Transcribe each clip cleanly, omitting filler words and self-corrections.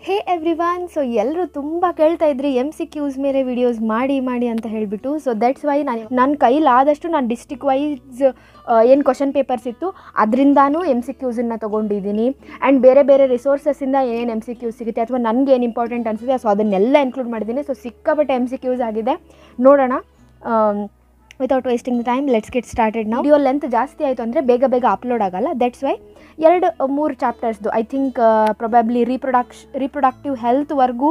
ಹೇ everyone, so ಎಲ್ಲರೂ ತುಂಬ ಕೇಳ್ತಾ ಇದ್ರಿ MCQs ಮೇಲೆ ವಿಡಿಯೋಸ್ ಮಾಡಿ ಅಂತ ಹೇಳಿಬಿಟ್ಟು. ಸೊ ದಟ್ಸ್ ವೈ ನನ್ನ ಕೈಲಾದಷ್ಟು ನಾನು ಡಿಸ್ಟ್ರಿಕ್ಟ್ ವೈಸ್ ಏನು ಕ್ವಶನ್ ಪೇಪರ್ಸ್ ಇತ್ತು ಅದರಿಂದಾನು MCQಸನ್ನು ತೊಗೊಂಡಿದ್ದೀನಿ. ಆ್ಯಂಡ್ ಬೇರೆ ಬೇರೆ ರಿಸೋರ್ಸಸ್ಸಿಂದ ಏನು MCQs ಸಿಗುತ್ತೆ ಅಥವಾ ನನಗೆ ಏನು ಇಂಪಾರ್ಟೆಂಟ್ ಅನಿಸುತ್ತೆ ಸೊ ಅದನ್ನೆಲ್ಲ ಇನ್ಕ್ಲೂಡ್ ಮಾಡಿದ್ದೀನಿ. ಸೊ ಸಿಕ್ಕಾಪಟ್ಟೆ MCQs ಆಗಿದೆ. ನೋಡೋಣ. Without wasting the time let's get started. ನಾವು ವಿಡಿಯೋ ಲೆಂತ್ ಜಾಸ್ತಿ ಆಯಿತು ಅಂದರೆ ಬೇಗ ಅಪ್ಲೋಡ್ ಆಗಲ್ಲ. ದಟ್ಸ್ ವೈ 2-3 ಚಾಪ್ಟರ್ಸ್ದು ಐ ಥಿಂಕ್ ಪ್ರೊಬ್ಯಾಬ್ಲಿ ರೀಪ್ರೊಡಕ್ಟಿವ್ ಹೆಲ್ತ್ವರೆಗೂ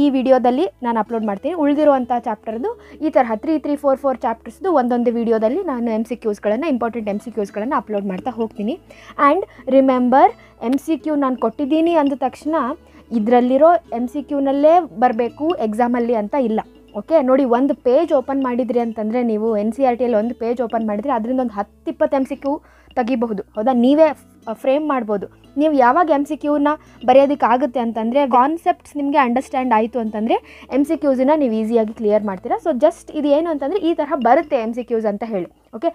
ಈ ವಿಡಿಯೋದಲ್ಲಿ ನಾನು ಅಪ್ಲೋಡ್ ಮಾಡ್ತೀನಿ. ಉಳಿದಿರುವಂಥ ಚಾಪ್ಟರ್ದು ಈ ತರಹ 3-4 ಚಾಪ್ಟರ್ಸ್ದು ಒಂದೊಂದು ವಿಡಿಯೋದಲ್ಲಿ ನಾನು ಇಂಪಾರ್ಟೆಂಟ್ MCQsಗಳನ್ನು ಅಪ್ಲೋಡ್ ಮಾಡ್ತಾ ಹೋಗ್ತೀನಿ. ಆ್ಯಂಡ್ ರಿಮೆಂಬರ್, MCQ ನಾನು ಕೊಟ್ಟಿದ್ದೀನಿ ಅಂದ ತಕ್ಷಣ ಇದರಲ್ಲಿರೋ MCQನಲ್ಲೇ ಬರಬೇಕು ಎಕ್ಸಾಮಲ್ಲಿ ಅಂತ ಇಲ್ಲ. ಓಕೆ, ನೋಡಿ, ಒಂದು ಪೇಜ್ ಓಪನ್ ಮಾಡಿದ್ರಿ ಅಂತಂದರೆ ನೀವು NCERTಯಲ್ಲಿ ಒಂದು ಪೇಜ್ ಓಪನ್ ಮಾಡಿದರೆ ಅದರಿಂದ ಒಂದು 10-20 MCQ ತೆಗಿಬಹುದು. ಹೌದಾ? ನೀವೇ ಫ್ರೇಮ್ ಮಾಡ್ಬೋದು. ನೀವು ಯಾವಾಗ MCQನ ಬರೆಯೋದಕ್ಕಾಗುತ್ತೆ ಅಂತಂದರೆ ಕಾನ್ಸೆಪ್ಟ್ಸ್ ನಿಮಗೆ ಅಂಡರ್ಸ್ಟ್ಯಾಂಡ್ ಆಯಿತು ಅಂತಂದರೆ MCQಸನ್ನು ನೀವು ಈಸಿಯಾಗಿ ಕ್ಲಿಯರ್ ಮಾಡ್ತೀರಾ. ಸೊ ಜಸ್ಟ್ ಇದು ಏನು ಅಂತಂದರೆ ಈ ತರಹ ಬರುತ್ತೆ MCQs ಅಂತ ಹೇಳಿ. Okay,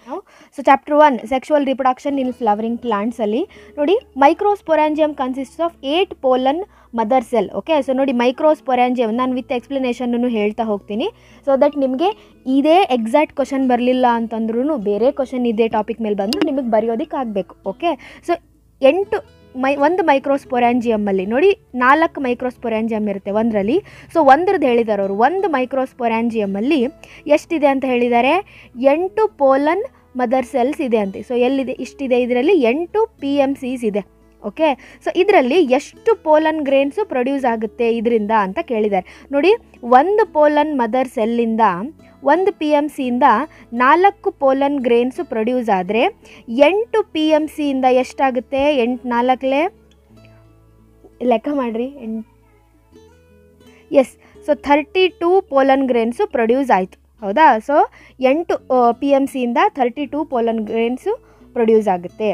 so chapter 1 sexual reproduction in flowering ಪ್ಲಾಂಟ್ಸಲ್ಲಿ ನೋಡಿ, microsporangium consists of 8 pollen mother cell. Okay, so ನೋಡಿ, ಮೈಕ್ರೋಸ್ಪೊರಾಂಜಿಯಮ್ ನಾನು ವಿತ್ ಎಕ್ಸ್ಪ್ಲನೇಷನ್ನು ಹೇಳ್ತಾ ಹೋಗ್ತೀನಿ. ಸೊ ದಟ್ ನಿಮಗೆ ಇದೇ ಎಕ್ಸಾಕ್ಟ್ ಕ್ವಶನ್ ಬರಲಿಲ್ಲ ಅಂತಂದ್ರೂ ಬೇರೆ ಕ್ವಶನ್ ಇದೇ ಟಾಪಿಕ್ ಮೇಲೆ ಬಂದರೂ ನಿಮಗೆ ಬರೆಯೋದಕ್ಕೆ ಆಗಬೇಕು. ಓಕೆ, ಸೊ ಒಂದು ಮೈಕ್ರೋಸ್ಪೊರಾಂಜಿಯಮ್ಮಲ್ಲಿ ನೋಡಿ 4 ಮೈಕ್ರೋಸ್ಪೊರಾಂಜಿಯಮ್ ಇರುತ್ತೆ ಒಂದರಲ್ಲಿ. ಸೊ ಒಂದ್ರದ್ದು ಹೇಳಿದ್ದಾರೆ ಅವರು, ಒಂದು ಮೈಕ್ರೋಸ್ಪೊರಾಂಜಿಯಮ್ಮಲ್ಲಿ ಎಷ್ಟಿದೆ ಅಂತ ಹೇಳಿದ್ದಾರೆ, 8 ಪೋಲನ್ ಮದರ್ ಸೆಲ್ಸ್ ಇದೆ ಅಂತೆ. ಸೊ ಎಲ್ಲಿದೆ? ಇಷ್ಟಿದೆ. ಇದರಲ್ಲಿ 8 PMCs ಇದೆ. ಓಕೆ, ಸೊ ಇದರಲ್ಲಿ ಎಷ್ಟು ಪೋಲನ್ ಗ್ರೇನ್ಸು ಪ್ರೊಡ್ಯೂಸ್ ಆಗುತ್ತೆ ಇದರಿಂದ ಅಂತ ಕೇಳಿದ್ದಾರೆ. ನೋಡಿ, ಒಂದು ಪೋಲನ್ ಮದರ್ ಸೆಲ್ಲಿಂದ ಒಂದು PMCಯಿಂದ 4 ಪೋಲನ್ ಗ್ರೇನ್ಸು ಪ್ರೊಡ್ಯೂಸ್ ಆದರೆ 8 PMCಯಿಂದ ಎಷ್ಟಾಗುತ್ತೆ? 8 4 ಲೆಕ್ಕ ಮಾಡಿರಿ. Yes, so 32 pollen grains produce ಆಯಿತು. ಹೌದಾ? ಸೊ 8 PMCಯಿಂದ 32 ಪೋಲನ್ ಗ್ರೇನ್ಸು ಪ್ರೊಡ್ಯೂಸ್ ಆಗುತ್ತೆ.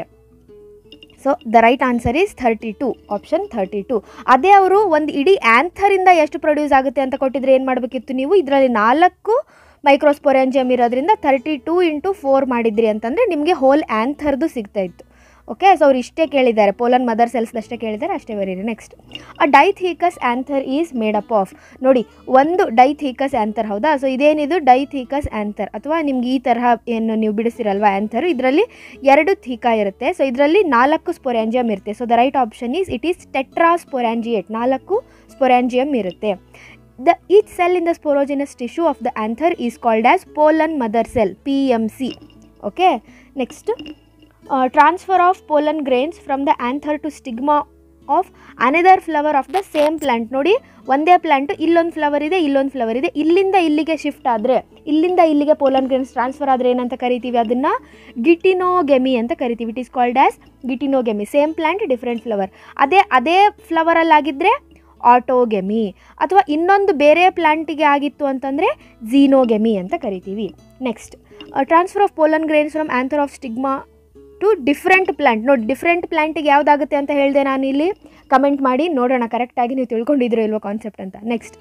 So the right answer is 32, option 32. ಅದೇ ಅವರು ಒಂದು ಇಡೀ ಆ್ಯಂಥರಿಂದ ಎಷ್ಟು ಪ್ರೊಡ್ಯೂಸ್ ಆಗುತ್ತೆ ಅಂತ ಕೊಟ್ಟಿದ್ರೆ ಏನು ಮಾಡಬೇಕಿತ್ತು ನೀವು? ಇದರಲ್ಲಿ 4 ಮೈಕ್ರೋಸ್ಪೊರಾಂಜಿಯಮ್ ಇರೋದ್ರಿಂದ 32 × 4 ಮಾಡಿದ್ರಿ ಅಂತಂದರೆ ನಿಮಗೆ ಹೋಲ್ ಆ್ಯಂಥರ್ದು ಸಿಗ್ತಾ ಇತ್ತು. ಓಕೆ, ಸೊ ಅವ್ರು ಇಷ್ಟೇ ಕೇಳಿದ್ದಾರೆ, ಪೋಲನ್ ಮದರ್ ಸೆಲ್ಸ್ದಷ್ಟೇ ಕೇಳಿದ್ದಾರೆ, ಅಷ್ಟೇ ಬರೀರಿ. Next, a dithecous anther is made up of. ನೋಡಿ, ಒಂದು ಡೈಥೀಕಸ್ ಆ್ಯಂಥರ್. ಹೌದಾ? ಸೊ ಇದೇನಿದು ಡೈಥೀಕಸ್ ಆ್ಯಂಥರ್, ಅಥವಾ ನಿಮ್ಗೆ ಈ ತರಹ ಏನು ನೀವು ಬಿಡಿಸಿರಲ್ವ ಆ್ಯಂಥರ್, ಇದರಲ್ಲಿ 2 ಥೀಕಾ ಇರುತ್ತೆ. ಸೊ ಇದರಲ್ಲಿ 4 ಸ್ಪೊರಾಂಜಿಯಮ್ ಇರುತ್ತೆ. So the right option is it is tetrasporangiate. 4 sporangium ಇರುತ್ತೆ. Each cell in the sporogenous tissue of the anther is called as pollen mother cell, PMC. Okay, next, transfer of pollen grains from the anther to stigma of another flower of the same plant. ನೋಡಿ, ಒಂದೇ plant ಇಲ್ಲೊಂದು flower ಇದೆ, ಇಲ್ಲೊಂದು flower ಇದೆ, ಇಲ್ಲಿಂದ ಇಲ್ಲಿಗೆ shift ಆದರೆ, ಇಲ್ಲಿಂದ ಇಲ್ಲಿಗೆ ಪೋಲನ್ ಗ್ರೇನ್ಸ್ ಟ್ರಾನ್ಸ್ಫರ್ ಆದರೆ ಏನಂತ ಕರಿತೀವಿ? ಅದನ್ನು ಗಿಟಿನೋಗೆಮಿ ಅಂತ ಕರಿತೀವಿ. It is called as geitonogamy. Same plant different flower. ಅದೇ ಫ್ಲವರಲ್ಲಾಗಿದ್ದರೆ ಆಟೋಗೆಮಿ, ಅಥವಾ ಇನ್ನೊಂದು ಬೇರೆ ಪ್ಲಾಂಟಿಗೆ ಆಗಿತ್ತು ಅಂತಂದರೆ ಝೀನೋಗೆಮಿ ಅಂತ ಕರಿತೀವಿ. Next, transfer of pollen grains from anther of stigma to different plant. ನೋಡಿ, ಡಿಫ್ರೆಂಟ್ ಪ್ಲಾಂಟಿಗೆ ಯಾವುದಾಗುತ್ತೆ ಅಂತ ಹೇಳಿದೆ ನಾನು ಇಲ್ಲಿ, ಕಮೆಂಟ್ ಮಾಡಿ ನೋಡೋಣ ಕರೆಕ್ಟಾಗಿ ನೀವು ತಿಳ್ಕೊಂಡಿದ್ರೋ ಇಲ್ವೋ ಕಾನ್ಸೆಪ್ಟ್ ಅಂತ. Next,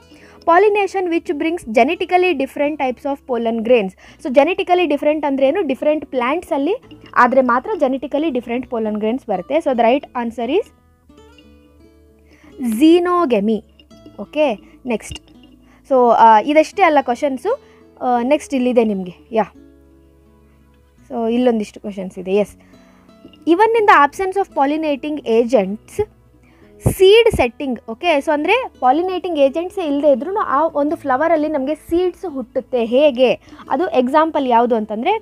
pollination which brings genetically different types of pollen grains. So genetically different ಅಂದ್ರೇನು? ಡಿಫ್ರೆಂಟ್ ಪ್ಲಾಂಟ್ಸಲ್ಲಿ ಆದರೆ ಮಾತ್ರ ಜೆನೆಟಿಕಲಿ ಡಿಫ್ರೆಂಟ್ ಪೋಲನ್ ಗ್ರೇನ್ಸ್ ಬರುತ್ತೆ. So the right answer is xenogamy. Okay, next, so ಇದಷ್ಟೇ ಅಲ್ಲ ಕ್ವಶನ್ಸು. ನೆಕ್ಸ್ಟ್ ಇಲ್ಲಿದೆ ನಿಮಗೆ. ಸೊ ಇಲ್ಲೊಂದಿಷ್ಟು ಕ್ವಶನ್ಸ್ ಇದೆ. Yes, even in the absence of pollinating agents seed setting. Okay, so ಅಂದರೆ ಪಾಲಿನೇಟಿಂಗ್ ಏಜೆಂಟ್ಸೇ ಇಲ್ಲದೆ ಇದ್ರೂ ಆ ಒಂದು ಫ್ಲವರಲ್ಲಿ ನಮಗೆ ಸೀಡ್ಸ್ ಹುಟ್ಟುತ್ತೆ. ಹೇಗೆ? ಅದು ಎಕ್ಸಾಂಪಲ್ ಯಾವುದು ಅಂತಂದರೆ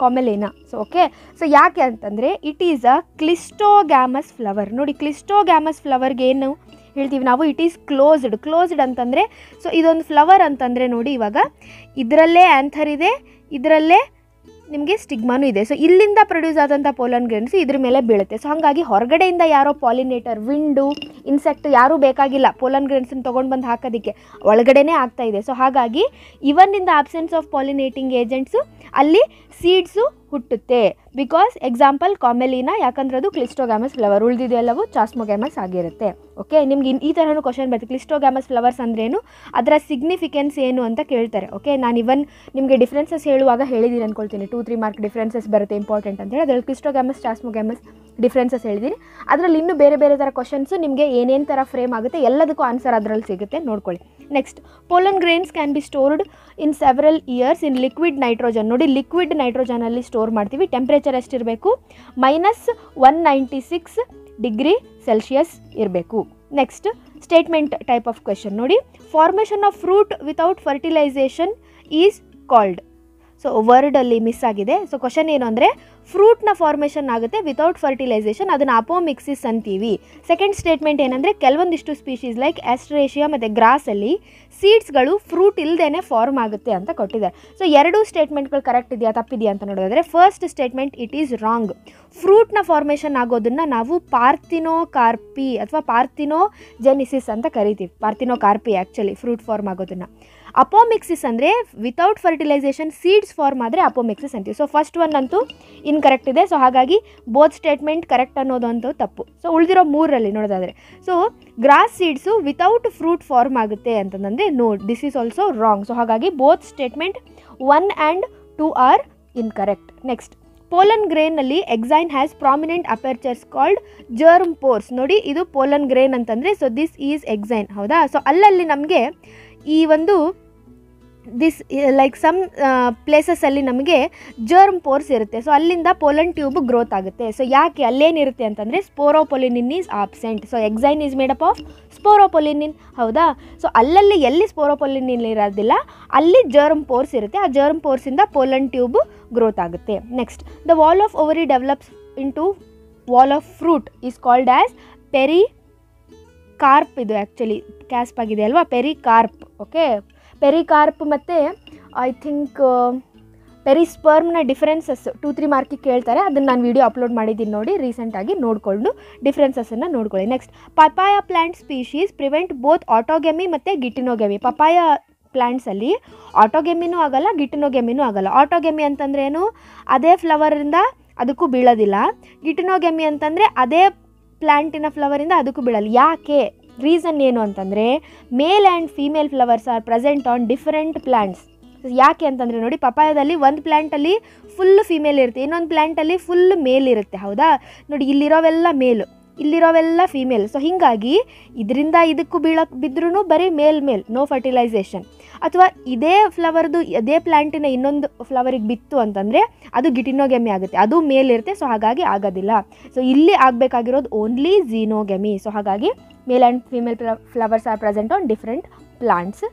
ಕಾಮೆಲಿನಾ. ಸೊ ಓಕೆ, ಸೊ ಯಾಕೆ ಅಂತಂದರೆ it is a cleistogamous flower. ನೋಡಿ, ಕ್ಲಿಸ್ಟೋಗ್ಯಾಮಸ್ ಫ್ಲವರ್ಗೆ ಏನು ಹೇಳ್ತೀವಿ ನಾವು? ಇಟ್ ಈಸ್ ಕ್ಲೋಸ್ಡ್ ಅಂತಂದರೆ, ಸೊ ಇದೊಂದು ಫ್ಲವರ್ ಅಂತಂದರೆ ನೋಡಿ, ಇವಾಗ ಇದರಲ್ಲೇ ಆ್ಯಂಥರ್ ಇದೆ, ಇದರಲ್ಲೇ ನಿಮಗೆ ಸ್ಟಿಗ್ಮಾನು ಇದೆ. ಸೊ ಇಲ್ಲಿಂದ ಪ್ರೊಡ್ಯೂಸ್ ಆದಂಥ ಪೋಲನ್ ಗ್ರೇನ್ಸ್ ಇದ್ರ ಮೇಲೆ ಬೀಳುತ್ತೆ. ಸೊ ಹಾಗಾಗಿ ಹೊರಗಡೆಯಿಂದ ಯಾರೋ ಪಾಲಿನೇಟರ್, ವಿಂಡು, ಇನ್ಸೆಕ್ಟ್ ಯಾರೂ ಬೇಕಾಗಿಲ್ಲ ಪೋಲನ್ ಗ್ರೇನ್ಸನ್ನು ತೊಗೊಂಡು ಬಂದು ಹಾಕೋದಕ್ಕೆ, ಒಳಗಡೆನೇ ಆಗ್ತಾ ಇದೆ. ಸೊ ಹಾಗಾಗಿ even in the absence of pollinating agents ಅಲ್ಲಿ ಸೀಡ್ಸು ಹುಟ್ಟುತ್ತೆ. ಬಿಕಾಸ್ ಎಕ್ಸಾಂಪಲ್ ಕಾಮೆಲಿನಾ, ಯಾಕಂದ್ರೆ ಅದು ಕ್ಲಿಸ್ಟೋಗ್ಯಾಮಸ್ ಫ್ಲವರ್, ಉಳಿದಿದೆಲ್ಲವೂ ಚಾಸ್ಮೋಗ್ಯಾಮಸ್ ಆಗಿರುತ್ತೆ. ಓಕೆ, ನಿಮ್ಗೆ ಈ ಥರನೂ ಕ್ವಶನ್ ಬರುತ್ತೆ, ಕ್ಲಿಸ್ಟೋಗ್ಯಾಮಸ್ ಫ್ಲವರ್ಸ್ ಅಂದ್ರೇನು, ಅದರ ಸಿಗ್ನಿಫಿಕೆನ್ಸ್ ಏನು ಅಂತ ಕೇಳ್ತಾರೆ. ಓಕೆ, ನಾನು ಇವನ್ ನಿಮಗೆ ಡಿಫ್ರೆನ್ಸಸ್ ಹೇಳುವಾಗ ಹೇಳಿದ್ದೀನಿ ಅಂದ್ಕೊಳ್ತೀನಿ, 2-3 ಮಾರ್ಕ್ ಡಿಫ್ರೆನ್ಸಸ್ ಬರುತ್ತೆ ಇಂಪಾರ್ಟೆಂಟ್ ಅಂತ ಹೇಳಿ. ಅದರಲ್ಲಿ ಕ್ಲಿಸ್ಟೋಗ್ಯಾಮಸ್, ಚಾಸ್ಮೋಗ್ಯಾಮಸ್ ಡಿಫ್ರೆನ್ಸಸ್ ಹೇಳಿದ್ದೀನಿ. ಅದರಲ್ಲಿ ಇನ್ನೂ ಬೇರೆ ಬೇರೆ ಥರ ಕ್ವಶನ್ಸು ನಿಮಗೆ ಏನೇನು ಥರ ಫ್ರೇಮ್ ಆಗುತ್ತೆ ಎಲ್ಲದಕ್ಕೂ ಆನ್ಸರ್ ಅದರಲ್ಲಿ ಸಿಗುತ್ತೆ, ನೋಡ್ಕೊಳ್ಳಿ. Next, pollen grains can be stored in several years in liquid nitrogen. ನೋಡಿ, ಲಿಕ್ವಿಡ್ ನೈಟ್ರೋಜನಲ್ಲಿ ಸ್ಟೋರ್ ಮಾಡ್ತೀವಿ. ಟೆಂಪ್ರೇಚರ್ ಎಷ್ಟಿರಬೇಕು? -196 ಡಿಗ್ರಿ ಸೆಲ್ಸಿಯಸ್ ಇರಬೇಕು. Next, statement type of question ನೋಡಿ. Formation of fruit without fertilization is called. So ವರ್ಡಲ್ಲಿ ಮಿಸ್ ಆಗಿದೆ. So question ಏನು ಅಂದರೆ, ಫ್ರೂಟ್ನ ಫಾರ್ಮೇಷನ್ ಆಗುತ್ತೆ ವಿತೌಟ್ ಫರ್ಟಿಲೈಸೇಷನ್, ಅದನ್ನು ಅಪೋಮಿಕ್ಸಿಸ್ ಅಂತೀವಿ. ಸೆಕೆಂಡ್ ಸ್ಟೇಟ್ಮೆಂಟ್ ಏನಂದರೆ, ಕೆಲವೊಂದಿಷ್ಟು ಸ್ಪೀಷೀಸ್ ಲೈಕ್ ಆಸ್ಟ್ರೇಷಿಯಾ ಮತ್ತು ಗ್ರಾಸಲ್ಲಿ ಸೀಡ್ಸ್ಗಳು ಫ್ರೂಟ್ ಇಲ್ಲದೇ ಫಾರ್ಮ್ ಆಗುತ್ತೆ ಅಂತ ಕೊಟ್ಟಿದ್ದಾರೆ. ಸೊ ಎರಡೂ ಸ್ಟೇಟ್ಮೆಂಟ್ಗಳು ಕರೆಕ್ಟ್ ಇದೆಯಾ ತಪ್ಪಿದೆಯಾ ಅಂತ ನೋಡೋದಾದರೆ, first statement it is wrong. ಫ್ರೂಟ್ನ ಫಾರ್ಮೇಷನ್ ಆಗೋದನ್ನು ನಾವು ಪಾರ್ಥಿನೋಕಾರ್ಪಿ ಅಥವಾ ಪಾರ್ಥಿನೋಜೆನಿಸಿಸ್ ಅಂತ ಕರಿತೀವಿ. ಪಾರ್ಥಿನೋಕಾರ್ಪಿ ಆ್ಯಕ್ಚುಲಿ ಫ್ರೂಟ್ ಫಾರ್ಮ್ ಆಗೋದನ್ನು. ಅಪೋಮಿಕ್ಸಿಸ್ ಅಂದರೆ ವಿತೌಟ್ ಫರ್ಟಿಲೈಸೇಷನ್ ಸೀಡ್ಸ್ ಫಾರ್ಮ್ ಆದರೆ ಅಪೋಮಿಕ್ಸಿಸ್ ಅಂತೀವಿ. ಸೊ ಫಸ್ಟ್ ಒನ್ ಅಂತೂ ಇನ್ಕರೆಕ್ಟ್ ಇದೆ. ಸೊ ಹಾಗಾಗಿ ಬೋತ್ ಸ್ಟೇಟ್ಮೆಂಟ್ ಕರೆಕ್ಟ್ ಅನ್ನೋದಂತೂ ತಪ್ಪು. ಸೊ ಉಳಿದಿರೋ 3ರಲ್ಲಿ ನೋಡೋದಾದರೆ, so grass seeds without fruit form ಆಗುತ್ತೆ ಅಂತಂದರೆ no, this is also wrong. So ಹಾಗಾಗಿ both statement 1 and 2 R incorrect. Next, pollen ಗ್ರೇನಲ್ಲಿ exine has prominent apertures called germ pores. ನೋಡಿ, ಇದು ಪೋಲನ್ ಗ್ರೇನ್ ಅಂತಂದರೆ, ಸೊ ದಿಸ್ ಈಸ್ ಎಕ್ಸೈನ್, ಹೌದಾ? So ಅಲ್ಲಲ್ಲಿ ನಮಗೆ ಈ ಒಂದು ದಿಸ್ ಲೈಕ್ ಸಮ್ ಪ್ಲೇಸಸಲ್ಲಿ ನಮಗೆ ಜರ್ಮ್ ಪೋರ್ಸ್ ಇರುತ್ತೆ. ಸೊ ಅಲ್ಲಿಂದ ಪೋಲನ್ ಟ್ಯೂಬ್ ಗ್ರೋತ್ ಆಗುತ್ತೆ. ಸೊ ಯಾಕೆ ಅಲ್ಲೇನಿರುತ್ತೆ ಅಂತಂದರೆ, sporopollenin is absent. So exine is made up of sporopollenin, ಹೌದಾ? ಸೊ ಅಲ್ಲಲ್ಲಿ ಎಲ್ಲಿ ಸ್ಪೋರೋಪೊಲಿನಿನ್ ಇರೋದಿಲ್ಲ ಅಲ್ಲಿ ಜರ್ಮ್ ಪೋರ್ಸ್ ಇರುತ್ತೆ. ಆ ಜರ್ಮ್ ಪೋರ್ಸಿಂದ ಪೋಲನ್ ಟ್ಯೂಬ್ ಗ್ರೋತ್ ಆಗುತ್ತೆ. Next, the wall of ovary develops into wall of fruit is called as pericarp. ಇದು actually ಕ್ಯಾಸ್ಪ್ ಆಗಿದೆ ಅಲ್ವಾ, ಪೆರಿಕಾರ್ಪ್. ಓಕೆ, ಪೆರಿಕಾರ್ಪ್ ಮತ್ತು ಐ ಥಿಂಕ್ ಪೆರಿಸ್ಪರ್ಮ್ನ ಡಿಫ್ರೆನ್ಸಸ್ 2-3 ಮಾರ್ಕಿಗೆ ಕೇಳ್ತಾರೆ. ಅದನ್ನು ನಾನು ವೀಡಿಯೋ ಅಪ್ಲೋಡ್ ಮಾಡಿದ್ದೀನಿ ನೋಡಿ, ರೀಸೆಂಟಾಗಿ ನೋಡಿಕೊಂಡು ಡಿಫ್ರೆನ್ಸಸ್ಸನ್ನು ನೋಡ್ಕೊಳ್ಳಿ. Next, papaya plant species prevent both autogamy ಮತ್ತು ಗಿಟಿನೋಗೆಮಿ. ಪಪಾಯ ಪ್ಲ್ಯಾಂಟ್ಸಲ್ಲಿ ಆಟೋಗೆಮಿನೂ ಆಗಲ್ಲ, ಗಿಟಿನೋಗೆಮಿನೂ ಆಗಲ್ಲ. ಆಟೋಗೆಮಿ ಅಂತಂದ್ರೆ ಏನು? ಅದೇ ಫ್ಲವರಿಂದ ಅದಕ್ಕೂ ಬೀಳೋದಿಲ್ಲ. ಗಿಟಿನೋಗೆಮಿ ಅಂತಂದರೆ ಅದೇ ಪ್ಲ್ಯಾಂಟಿನ ಫ್ಲವರಿಂದ ಅದಕ್ಕೂ ಬೀಳಲ್ಲ. ಯಾಕೆ? ರೀಸನ್ ಏನು ಅಂತಂದರೆ, ಮೇಲ್ and female flowers are present on different plants. ಯಾಕೆ ಅಂತಂದರೆ ನೋಡಿ, ಪಪಾಯದಲ್ಲಿ ಒಂದು ಪ್ಲ್ಯಾಂಟಲ್ಲಿ ಫುಲ್ ಫೀಮೇಲ್ ಇರುತ್ತೆ, ಇನ್ನೊಂದು ಪ್ಲ್ಯಾಂಟಲ್ಲಿ ಫುಲ್ ಮೇಲ್ ಇರುತ್ತೆ, ಹೌದಾ? ನೋಡಿ, ಇಲ್ಲಿರೋವೆಲ್ಲ ಮೇಲು, ಇಲ್ಲಿರೋವೆಲ್ಲ ಫೀಮೇಲ್. ಸೊ ಹೀಗಾಗಿ ಇದರಿಂದ ಇದಕ್ಕೂ ಬಿದ್ರೂ ಬರೀ ಮೇಲ್ ನೋ ಫರ್ಟಿಲೈಸೇಷನ್. ಅಥವಾ ಇದೇ ಫ್ಲವರ್ದು ಅದೇ ಪ್ಲ್ಯಾಂಟಿನ ಇನ್ನೊಂದು ಫ್ಲವರಿಗೆ ಬಿತ್ತು ಅಂತಂದರೆ ಅದು ಗಿಟಿನೋಗೆಮಿ ಆಗುತ್ತೆ, ಅದು ಮೇಲಿರುತ್ತೆ. ಸೊ ಹಾಗಾಗಿ ಆಗೋದಿಲ್ಲ. ಸೊ ಇಲ್ಲಿ ಆಗಬೇಕಾಗಿರೋದು ಓನ್ಲಿ ಝೀನೋಗೆಮಿ. ಸೊ ಹಾಗಾಗಿ male and female flowers are present on different plants.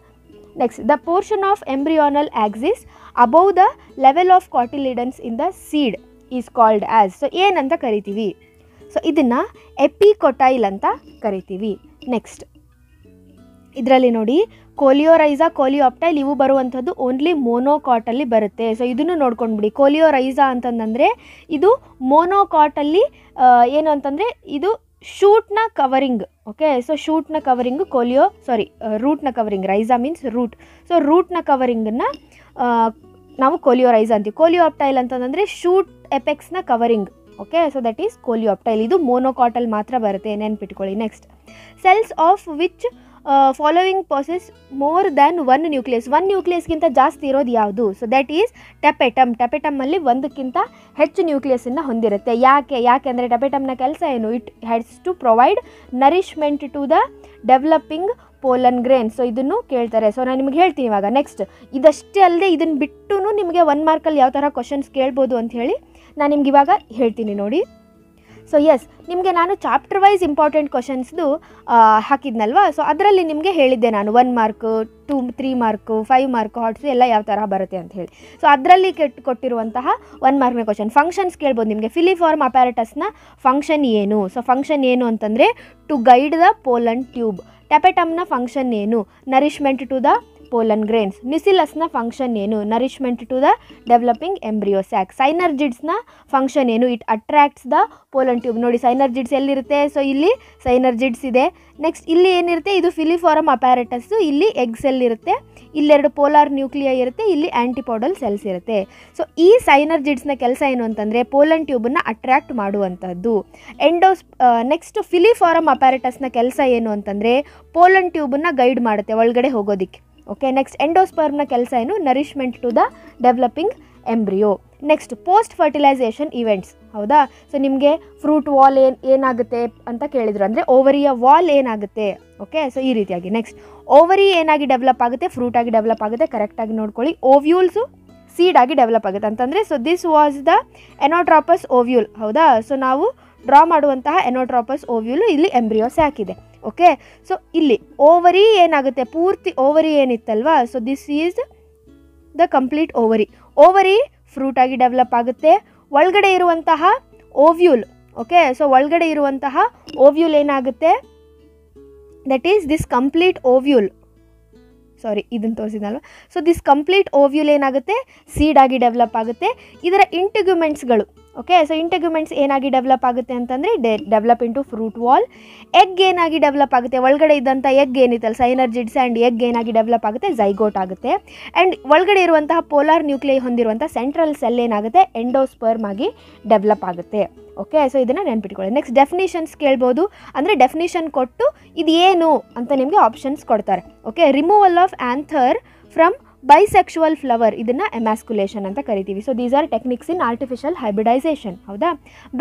Next, the portion of embryonal axis above the level of cotyledons in the seed is called as. So ಏನಂತ ಕರಿತೀವಿ? So ಇದನ್ನು ಎಪಿಕೊಟೈಲ್ ಅಂತ ಕರಿತೀವಿ. Next, ಇದರಲ್ಲಿ ನೋಡಿ, ಕೋಲಿಯೋರೈಸಾ, ಕೋಲಿಯೋಪ್ಟೈಲ್ ಇವು ಬರುವಂಥದ್ದು ಓನ್ಲಿ ಮೋನೋಕಾಟಲ್ಲಿ ಬರುತ್ತೆ. ಸೊ ಇದನ್ನು ನೋಡ್ಕೊಂಡ್ಬಿಡಿ. ಕೋಲಿಯೋರೈಸಾ ಅಂತಂದರೆ ಇದು ಮೋನೋಕಾಟಲ್ಲಿ ಏನು ಅಂತಂದರೆ ಇದು ಶೂಟ್ನ ಕವರಿಂಗ್. ಓಕೆ, ಸೊ ಶೂಟ್ನ ಕವರಿಂಗು ರೂಟ್ನ covering. Rhiza means root. So ರೂಟ್ನ ಕವರಿಂಗನ್ನು ನಾವು ಕೋಲಿಯೋರೈಸಾ ಅಂತೀವಿ. ಕೋಲಿಯೋಪ್ಟೈಲ್ ಅಂತಂದರೆ ಶೂಟ್ ಎಪೆಕ್ಸ್ನ covering. Okay, so that is coleoptile. ಇದು ಮೋನೋಕಾಟಲ್ ಮಾತ್ರ ಬರುತ್ತೆ, ನೆನ್ಪಿಟ್ಕೊಳ್ಳಿ. Next, cells of which following possess more than 1 nucleus. 1 ನ್ಯೂಕ್ಲಿಯಸ್ಗಿಂತ ಜಾಸ್ತಿ ಇರೋದು ಯಾವುದು? So that is tapetum. ಟೆಪೆಟಮಲ್ಲಿ 1ಕ್ಕಿಂತ ಹೆಚ್ಚು ನ್ಯೂಕ್ಲಿಯಸನ್ನು ಹೊಂದಿರುತ್ತೆ. ಯಾಕೆ ಅಂದರೆ ಟೆಪೆಟಮ್ನ ಕೆಲಸ ಏನು? It has to provide nourishment to the developing pollen grain. So ಇದನ್ನು ಕೇಳ್ತಾರೆ. ಸೊ ನಾನು ನಿಮಗೆ ಹೇಳ್ತೀನಿ ಇವಾಗ. ನೆಕ್ಸ್ಟ್, ಇದಷ್ಟೇ ಅಲ್ಲದೆ ಇದನ್ನು ಬಿಟ್ಟು ನಿಮಗೆ 1 ಮಾರ್ಕಲ್ಲಿ ಯಾವ ಥರ ಕ್ವಶನ್ಸ್ ಕೇಳ್ಬೋದು ಅಂತ ಹೇಳಿ ನಾನು ನಿಮ್ಗೆ ಇವಾಗ ಹೇಳ್ತೀನಿ ನೋಡಿ. ಸೊ ಎಸ್, ನಿಮಗೆ ನಾನು ಚಾಪ್ಟರ್ ವೈಸ್ ಇಂಪಾರ್ಟೆಂಟ್ ಕ್ವಶನ್ಸ್ದು ಹಾಕಿದ್ನಲ್ವಾ. ಸೊ ಅದರಲ್ಲಿ ನಿಮಗೆ ಹೇಳಿದ್ದೆ ನಾನು 1 ಮಾರ್ಕು, 2, 3 ಮಾರ್ಕು, 5 ಮಾರ್ಕು ಹಾಟ್ಸು ಎಲ್ಲ ಯಾವ ಥರ ಬರುತ್ತೆ ಅಂತ ಹೇಳಿ. ಸೊ ಅದರಲ್ಲಿ ಕೊಟ್ಟಿರುವಂತಹ 1 ಮಾರ್ಕ್ನ ಕ್ವಶನ್ ಫಂಕ್ಷನ್ಸ್ ಕೇಳ್ಬೋದು ನಿಮಗೆ. ಫಿಲಿಫಾರ್ಮ್ ಅಪ್ಯಾರಟಸ್ನ ಫಂಕ್ಷನ್ ಏನು? ಸೊ ಫಂಕ್ಷನ್ ಏನು ಅಂತಂದರೆ to guide the pollen tube. ಟೆಪೆಟಮ್ನ ಫಂಕ್ಷನ್ ಏನು? Nourishment to the pollen grains. ನ್ಯೂಸಿಲಸ್ನ ಫಂಕ್ಷನ್ ಏನು? Nourishment to the developing embryo sac. ಸೈನರ್ಜಿಡ್ಸ್ನ ಫಂಕ್ಷನ್ ಏನು? It attracts the pollen tube. ನೋಡಿ, ಸೈನರ್ಜಿಡ್ಸ್ ಎಲ್ಲಿರುತ್ತೆ? ಸೊ ಇಲ್ಲಿ ಸೈನರ್ಜಿಡ್ಸ್ ಇದೆ. ನೆಕ್ಸ್ಟ್ ಇಲ್ಲಿ ಏನಿರುತ್ತೆ? ಇದು ಫಿಲಿಫಾರಮ್ ಅಪ್ಯಾರಟಸ್ಸು. ಇಲ್ಲಿ ಎಗ್ ಸೆಲ್ ಇರುತ್ತೆ, ಇಲ್ಲೆರಡು ಪೋಲಾರ್ ನ್ಯೂಕ್ಲಿಯಾ ಇರುತ್ತೆ, ಇಲ್ಲಿ ಆ್ಯಂಟಿಪೋಡಲ್ ಸೆಲ್ಸ್ ಇರುತ್ತೆ. ಸೊ ಈ ಸೈನರ್ಜಿಡ್ಸ್ನ ಕೆಲಸ ಏನು ಅಂತಂದರೆ ಪೋಲನ್ ಟ್ಯೂಬನ್ನು ಅಟ್ರ್ಯಾಕ್ಟ್ ಮಾಡುವಂಥದ್ದು. ನೆಕ್ಸ್ಟ್ ಫಿಲಿಫಾರಮ್ ಅಪ್ಯಾರಟಸ್ನ ಕೆಲಸ ಏನು ಅಂತಂದರೆ ಪೋಲನ್ ಟ್ಯೂಬನ್ನು ಗೈಡ್ ಮಾಡುತ್ತೆ ಒಳಗಡೆ ಹೋಗೋದಕ್ಕೆ. ಓಕೆ, ನೆಕ್ಸ್ಟ್ ಎಂಡೋಸ್ಪರ್ಮ್ನ ಕೆಲಸ ಏನು? Nourishment to the developing embryo. Next, post fertilization events. ಹೌದಾ. ಸೊ ನಿಮಗೆ ಫ್ರೂಟ್ ವಾಲ್ ಏನಾಗುತ್ತೆ ಅಂತ ಕೇಳಿದ್ರು, ಅಂದರೆ ಓವರಿಯ ವಾಲ್ ಏನಾಗುತ್ತೆ. ಓಕೆ, ಸೊ ಈ ರೀತಿಯಾಗಿ. ನೆಕ್ಸ್ಟ್ ಓವರಿ ಏನಾಗಿ ಡೆವಲಪ್ ಆಗುತ್ತೆ, ಫ್ರೂಟ್ ಆಗಿ ಡೆವಲಪ್ ಆಗುತ್ತೆ. ಕರೆಕ್ಟಾಗಿ ನೋಡ್ಕೊಳ್ಳಿ. ಓವ್ಯೂಲ್ಸು ಸೀಡ್ ಆಗಿ ಡೆವಲಪ್ ಆಗುತ್ತೆ ಅಂತಂದರೆ, so this was the anatropous ovule. ಹೌದಾ. ಸೊ ನಾವು ಡ್ರಾ ಮಾಡುವಂತಹ ಎನೋಟ್ರಾಪಸ್ ಓವ್ಯೂಲ್ ಇಲ್ಲಿ ಎಂಬ್ರಿಯೋಸ್ ಹಾಕಿದೆ. ಓಕೆ, ಸೊ ಇಲ್ಲಿ ಓವರಿ ಏನಾಗುತ್ತೆ, ಪೂರ್ತಿ ovary ಏನಿತ್ತಲ್ವಾ, so this is the complete ovary. Ovary fruit ಆಗಿ ಡೆವಲಪ್ ಆಗುತ್ತೆ. ಒಳಗಡೆ ಇರುವಂತಹ ಓವ್ಯೂಲ್, ಓಕೆ, ಸೊ ಒಳಗಡೆ ಇರುವಂತಹ ಓವ್ಯೂಲ್ ಏನಾಗುತ್ತೆ, that is this complete ovule. Sorry, ಇದನ್ನು ತೋರಿಸಿದಲ್ವ. ಸೊ ದಿಸ್ ಕಂಪ್ಲೀಟ್ ಓವ್ಯೂಲ್ ಏನಾಗುತ್ತೆ, ಸೀಡ್ ಆಗಿ ಡೆವಲಪ್ ಆಗುತ್ತೆ. ಇದರ ಇಂಟಿಗ್ಯುಮೆಂಟ್ಸ್ಗಳು, ಓಕೆ, ಸೊ ಇಂಟಿಗ್ಯುಮೆಂಟ್ಸ್ ಏನಾಗಿ ಡೆವಲಪ್ ಆಗುತ್ತೆ ಅಂತಂದರೆ develop into fruit wall. Egg ಏನಾಗಿ ಡೆವಲಪ್ ಆಗುತ್ತೆ, ಒಳಗಡೆ ಇದ್ದಂಥ ಎಗ್ ಏನಿತ್ತಲ್ಲ ಸೈನರ್ಜಿಡ್ಸ್ ಆ್ಯಂಡ್ ಎಗ್ ಏನಾಗಿ ಡೆವಲಪ್ ಆಗುತ್ತೆ, ಝೈಗೋಟ್ ಆಗುತ್ತೆ. ಆ್ಯಂಡ್ ಒಳಗಡೆ ಇರುವಂತಹ ಪೋಲಾರ್ ನ್ಯೂಕ್ಲಿಯೈ ಹೊಂದಿರುವಂಥ ಸೆಂಟ್ರಲ್ ಸೆಲ್ ಏನಾಗುತ್ತೆ, ಎಂಡೋಸ್ಪರ್ಮ್ ಆಗಿ ಡೆವಲಪ್ ಆಗುತ್ತೆ. ಓಕೆ, ಸೊ ಇದನ್ನು ನೆನ್ಪಿಟ್ಕೊಳ್ಳಿ. ನೆಕ್ಸ್ಟ್ ಡೆಫಿನಿಷನ್ಸ್ ಕೇಳ್ಬೋದು, ಅಂದರೆ ಡೆಫಿನಿಷನ್ ಕೊಟ್ಟು ಇದು ಏನು ಅಂತ ನಿಮಗೆ ಆಪ್ಷನ್ಸ್ ಕೊಡ್ತಾರೆ. Okay, removal of anther from bisexual flower, ಇದನ್ನು ಎಮ್ಯಾಸ್ಕುಲೇಷನ್ ಅಂತ ಕರಿತೀವಿ. So these are techniques in artificial hybridization. ಹೌದಾ.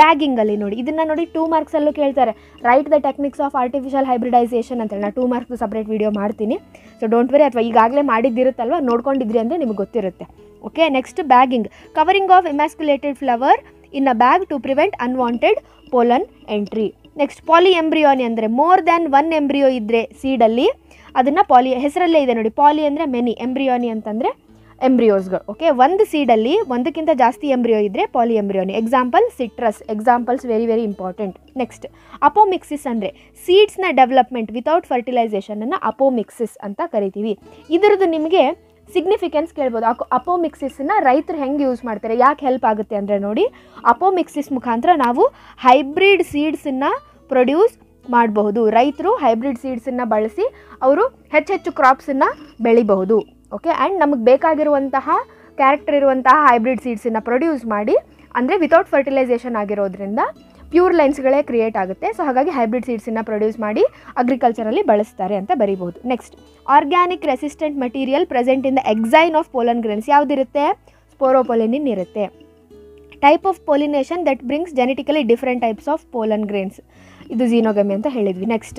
ಬ್ಯಾಗಿಂಗಲ್ಲಿ ನೋಡಿ, ಇದನ್ನು ನೋಡಿ 2 ಮಾರ್ಕ್ಸಲ್ಲೂ ಕೇಳ್ತಾರೆ. Write the techniques of artificial hybridization ಅಂತೇಳಿ ನಾನು 2 ಮಾರ್ಕ್ಸ್ ಸಪ್ರೇಟ್ ವೀಡಿಯೋ ಮಾಡ್ತೀನಿ. ಸೊ ಡೋಂಟ್ ವೆರಿ, ಅಥವಾ ಈಗಾಗಲೇ ಮಾಡಿದ್ದಿರುತ್ತಲ್ವ, ನೋಡ್ಕೊಂಡಿದ್ರಿ ಅಂದರೆ ನಿಮಗೆ ಗೊತ್ತಿರುತ್ತೆ. Okay, next bagging, covering of emasculated flower in a bag to prevent unwanted pollen entry. Next ಪಾಲಿ ಎಂಬ್ರಿಯೋನಿ, ಅಂದರೆ ಮೋರ್ ದ್ಯಾನ್ 1 ಎಂಬ್ರಿಯೋ ಇದ್ದರೆ ಸೀಡಲ್ಲಿ ಅದನ್ನು ಪಾಲಿ, ಹೆಸರಲ್ಲೇ ಇದೆ ನೋಡಿ, ಪಾಲಿ ಅಂದರೆ ಮೆನಿ, ಎಂಬ್ರಿಯೋನಿ ಅಂತಂದರೆ ಎಂಬ್ರಿಯೋಸ್ಗಳು. ಓಕೆ, ಒಂದು ಸೀಡಲ್ಲಿ ಒಂದಕ್ಕಿಂತ ಜಾಸ್ತಿ ಎಂಬ್ರಿಯೋ ಇದ್ದರೆ polyembryony. Example citrus, examples very very important. Next apomixis, ಅಂದರೆ ಸೀಡ್ಸ್ನ ಡೆವಲಪ್ಮೆಂಟ್ ವಿತೌಟ್ ಫರ್ಟಿಲೈಸೇಷನನ್ನು ಅಪೋಮಿಕ್ಸಿಸ್ ಅಂತ ಕರಿತೀವಿ. ಇದರದ್ದು ನಿಮಗೆ ಸಿಗ್ನಿಫಿಕೆನ್ಸ್ ಕೇಳ್ಬೋದು. ಅಪೋಮಿಕ್ಸಿಸ್ನ ರೈತರು ಹೆಂಗೆ ಯೂಸ್ ಮಾಡ್ತಾರೆ, ಯಾಕೆ ಹೆಲ್ಪ್ ಆಗುತ್ತೆ ಅಂದರೆ ನೋಡಿ, ಅಪೋಮಿಕ್ಸಿಸ್ ಮುಖಾಂತರ ನಾವು ಹೈಬ್ರಿಡ್ ಸೀಡ್ಸನ್ನು ಪ್ರೊಡ್ಯೂಸ್ ಮಾಡಬಹುದು. ರೈತರು ಹೈಬ್ರಿಡ್ ಸೀಡ್ಸನ್ನು ಬಳಸಿ ಅವರು ಹೆಚ್ಚೆಚ್ಚು ಕ್ರಾಪ್ಸನ್ನು ಬೆಳಿಬಹುದು. ಓಕೆ, ಆ್ಯಂಡ್ ನಮಗೆ ಬೇಕಾಗಿರುವಂತಹ ಕ್ಯಾರೆಕ್ಟರ್ ಇರುವಂತಹ ಹೈಬ್ರಿಡ್ ಸೀಡ್ಸನ್ನು ಪ್ರೊಡ್ಯೂಸ್ ಮಾಡಿ, ಅಂದರೆ ವಿತೌಟ್ ಫರ್ಟಿಲೈಸೇಷನ್ ಆಗಿರೋದ್ರಿಂದ ಪ್ಯೂರ್ ಲೈನ್ಸ್ಗಳೇ ಕ್ರಿಯೇಟ್ ಆಗುತ್ತೆ. ಸೊ ಹಾಗಾಗಿ ಹೈಬ್ರಿಡ್ ಸೀಡ್ಸನ್ನು ಪ್ರೊಡ್ಯೂಸ್ ಮಾಡಿ ಅಗ್ರಿಕಲ್ಚರಲ್ಲಿ ಬಳಸ್ತಾರೆ ಅಂತ ಬರೀಬಹುದು. Next organic resistant material present in the exine of pollen grains, ಯಾವುದಿರುತ್ತೆ, ಸ್ಪೋರೋಪೊಲಿನಿನ್ ಇರುತ್ತೆ. Type of pollination that brings genetically different types of pollen grains, ಇದು ಝೀನೋಗಮಿ ಅಂತ ಹೇಳಿದ್ವಿ. ನೆಕ್ಸ್ಟ್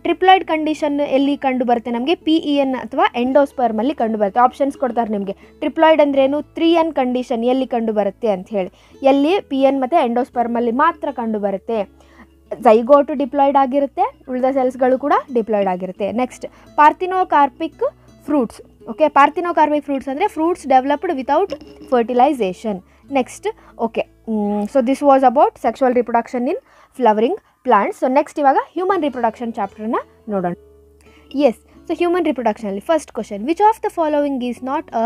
ಟ್ರಿಪ್ಲಾಯ್ಡ್ ಕಂಡೀಷನ್ ಎಲ್ಲಿ ಕಂಡು ಬರುತ್ತೆ ನಮಗೆ, PEN ಅಥವಾ ಎಂಡೋಸ್ಪರ್ಮಲ್ಲಿ ಕಂಡು ಬರುತ್ತೆ. ಆಪ್ಷನ್ಸ್ ಕೊಡ್ತಾರೆ ನಿಮಗೆ. ಟ್ರಿಪ್ಲಾಯ್ಡ್ ಅಂದ್ರೇನು, 3N ಕಂಡೀಷನ್ ಎಲ್ಲಿ ಕಂಡು ಬರುತ್ತೆ ಅಂತ ಹೇಳಿ, ಎಲ್ಲಿ PN ಮತ್ತು ಎಂಡೋಸ್ಪರ್ಮಲ್ಲಿ ಮಾತ್ರ ಕಂಡು ಬರುತ್ತೆ. ಝೈಗೋಟು ಡಿಪ್ಲಾಯ್ಡ್ ಆಗಿರುತ್ತೆ, ಉಳಿದ ಸೆಲ್ಸ್ಗಳು ಕೂಡ ಡಿಪ್ಲಾಯ್ಡ್ ಆಗಿರುತ್ತೆ. Next parthenocarpic fruits. Okay, parthenocarpic fruits ಅಂದರೆ fruits developed without fertilisation. Next okay, so this was about sexual reproduction in flowering plants. So next ಇವಾಗ ಹ್ಯೂಮನ್ ರಿಪ್ರೊಡಕ್ಷನ್ ಚಾಪ್ಟರ್ನ ನೋಡೋಣ. ಎಸ್, ಸೊ ಹ್ಯೂಮನ್ ರಿಪ್ರೊಡಕ್ಷನಲ್ಲಿ first question, which of the following is not a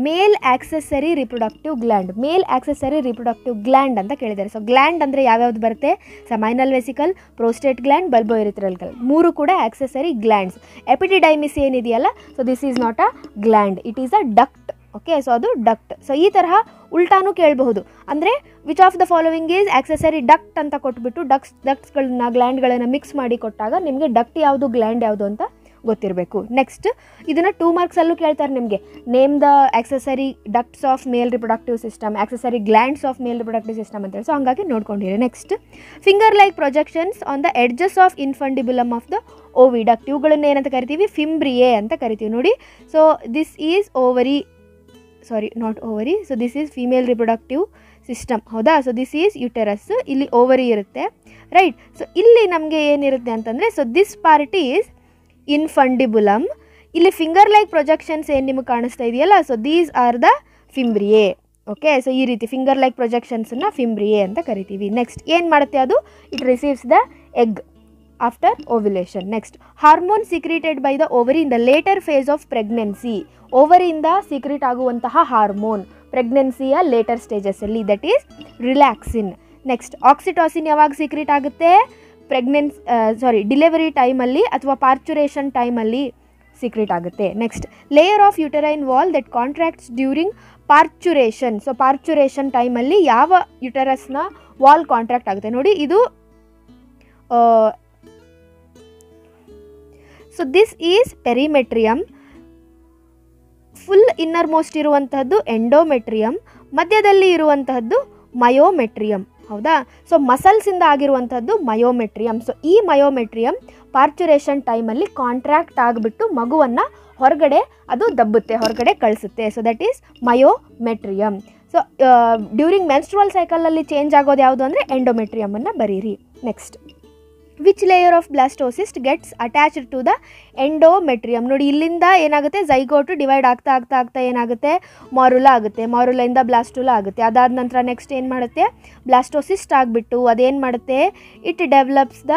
male accessory reproductive gland. Male accessory reproductive gland ಅಂತ ಕೇಳಿದ್ದಾರೆ. So gland ಅಂದರೆ ಯಾವ್ಯಾವ್ದು ಬರುತ್ತೆ, seminal vesicle, prostate gland, bulbourethral gland, 3 ಕೂಡ ಆಕ್ಸೆಸರಿ ಗ್ಲ್ಯಾಂಡ್ಸ್. ಎಪಿಡಿಡೈಮಿಸ್ ಏನಿದೆಯಲ್ಲ, so this is not a gland, it is a duct. Okay, so ಅದು duct. So ಈ ತರಹ ಉಲ್ಟಾನೂ ಕೇಳಬಹುದು. ಅಂದರೆ which of the following is accessory duct ಅಂತ ಕೊಟ್ಬಿಟ್ಟು ಡಕ್ಟ್ಸ್ಗಳನ್ನ ಗ್ಲ್ಯಾಂಡ್ಗಳನ್ನು ಮಿಕ್ಸ್ ಮಾಡಿ ಕೊಟ್ಟಾಗ ನಿಮಗೆ ಡಕ್ಟ್ ಯಾವುದು ಗ್ಲ್ಯಾಂಡ್ ಯಾವುದು ಅಂತ ಗೊತ್ತಿರಬೇಕು. ನೆಕ್ಸ್ಟ್ ಇದನ್ನು 2 ಮಾರ್ಕ್ಸಲ್ಲೂ ಕೇಳ್ತಾರೆ ನಿಮಗೆ. Name the accessory ducts of male reproductive system, accessory glands of male reproductive system ಅಂತೇಳಿ. ಸೊ ಹಂಗಾಗಿ ನೋಡ್ಕೊಂಡಿರಿ. Next finger like projections on the edges of infundibulum of the oviduct, ಇವುಗಳನ್ನ ಏನಂತ ಕರಿತೀವಿ, ಫಿಂಬ್ರಿಯೆ ಅಂತ ಕರಿತೀವಿ ನೋಡಿ. So this is ovary, sorry not ovary, so this is female reproductive system. ಹೌದಾ. ಸೊ ದಿಸ್ ಈಸ್ ಯುಟೆರಸ್, ಇಲ್ಲಿ ಓವರಿ ಇರುತ್ತೆ, right. So ಇಲ್ಲಿ ನಮಗೆ ಏನಿರುತ್ತೆ ಅಂತಂದರೆ, so this part is infundibulum. ಇಲ್ಲಿ ಫಿಂಗರ್ ಲೈಕ್ ಪ್ರೊಜೆಕ್ಷನ್ಸ್ ಏನು ನಿಮಗೆ ಕಾಣಿಸ್ತಾ ಇದೆಯಲ್ಲ, so these are the fimbriae. Okay, so ಈ ರೀತಿ ಫಿಂಗರ್ ಲೈಕ್ ಪ್ರೊಜೆಕ್ಷನ್ಸನ್ನು ಫಿಂಬ್ರಿಯೆ ಅಂತ ಕರಿತೀವಿ. ನೆಕ್ಸ್ಟ್ ಏನು ಮಾಡುತ್ತೆ ಅದು, it receives the egg after ovulation. Next hormone secreted by the ovary in the later phase of pregnancy. ಓವರಿಯಿಂದ ಸೀಕ್ರೆಟ್ ಆಗುವಂತಹ ಹಾರ್ಮೋನ್ ಪ್ರೆಗ್ನೆನ್ಸಿಯ ಲೇಟರ್ ಸ್ಟೇಜಸ್ಸಲ್ಲಿ, that is relaxin. Next oxytocin ಯಾವಾಗ ಸೀಕ್ರೆಟ್ ಆಗುತ್ತೆ, ಡಿಲಿವರಿ ಟೈಮಲ್ಲಿ ಅಥವಾ ಪಾರ್ಚುರೇಷನ್ ಟೈಮಲ್ಲಿ ಸೀಕ್ರೆಟ್ ಆಗುತ್ತೆ. Next layer of uterine wall that contracts during parturition. So parturition ಟೈಮಲ್ಲಿ ಯಾವ ಯುಟರಸ್ನ ವಾಲ್ ಕಾಂಟ್ರಾಕ್ಟ್ ಆಗುತ್ತೆ ನೋಡಿ, ಇದು so this is perimetrium. Full innermost ಇರುವಂತಹದ್ದು ಎಂಡೋಮೆಟ್ರಿಯಮ್, ಮಧ್ಯದಲ್ಲಿ ಇರುವಂತಹದ್ದು ಮಯೋಮೆಟ್ರಿಯಮ್. ಹೌದಾ. ಸೊ ಮಸಲ್ಸಿಂದ ಆಗಿರುವಂಥದ್ದು ಮಯೋಮೆಟ್ರಿಯಮ್. ಸೊ ಈ ಮಯೋಮೆಟ್ರಿಯಮ್ ಪಾರ್ಚುರೇಷನ್ ಟೈಮಲ್ಲಿ ಕಾಂಟ್ರಾಕ್ಟ್ ಆಗಿಬಿಟ್ಟು ಮಗುವನ್ನು ಹೊರಗಡೆ ಅದು ದಬ್ಬುತ್ತೆ, ಹೊರಗಡೆ ಕಳಿಸುತ್ತೆ. So that is myometrium. So during menstrual ಸೈಕಲಲ್ಲಿ ಚೇಂಜ್ ಆಗೋದು ಯಾವುದು ಅಂದರೆ ಎಂಡೋಮೆಟ್ರಿಯಮನ್ನು ಬರೀರಿ. Next, which layer of blastocyst gets attached to the endometrium. ನೋಡಿ ಇಲ್ಲಿಂದ ಏನಾಗುತ್ತೆ, ಝೈಗೋಟು ಡಿವೈಡ್ ಆಗ್ತಾ ಆಗ್ತಾ ಆಗ್ತಾ ಏನಾಗುತ್ತೆ, ಮಾರುಲಾ ಆಗುತ್ತೆ, ಮಾರುಲೆಯಿಂದ ಬ್ಲಾಸ್ಟುಲಾ ಆಗುತ್ತೆ. ಅದಾದ ನಂತರ ನೆಕ್ಸ್ಟ್ ಏನು ಮಾಡುತ್ತೆ, ಬ್ಲಾಸ್ಟೋಸಿಸ್ಟ್ ಆಗಿಬಿಟ್ಟು ಅದೇನು ಮಾಡುತ್ತೆ, it develops the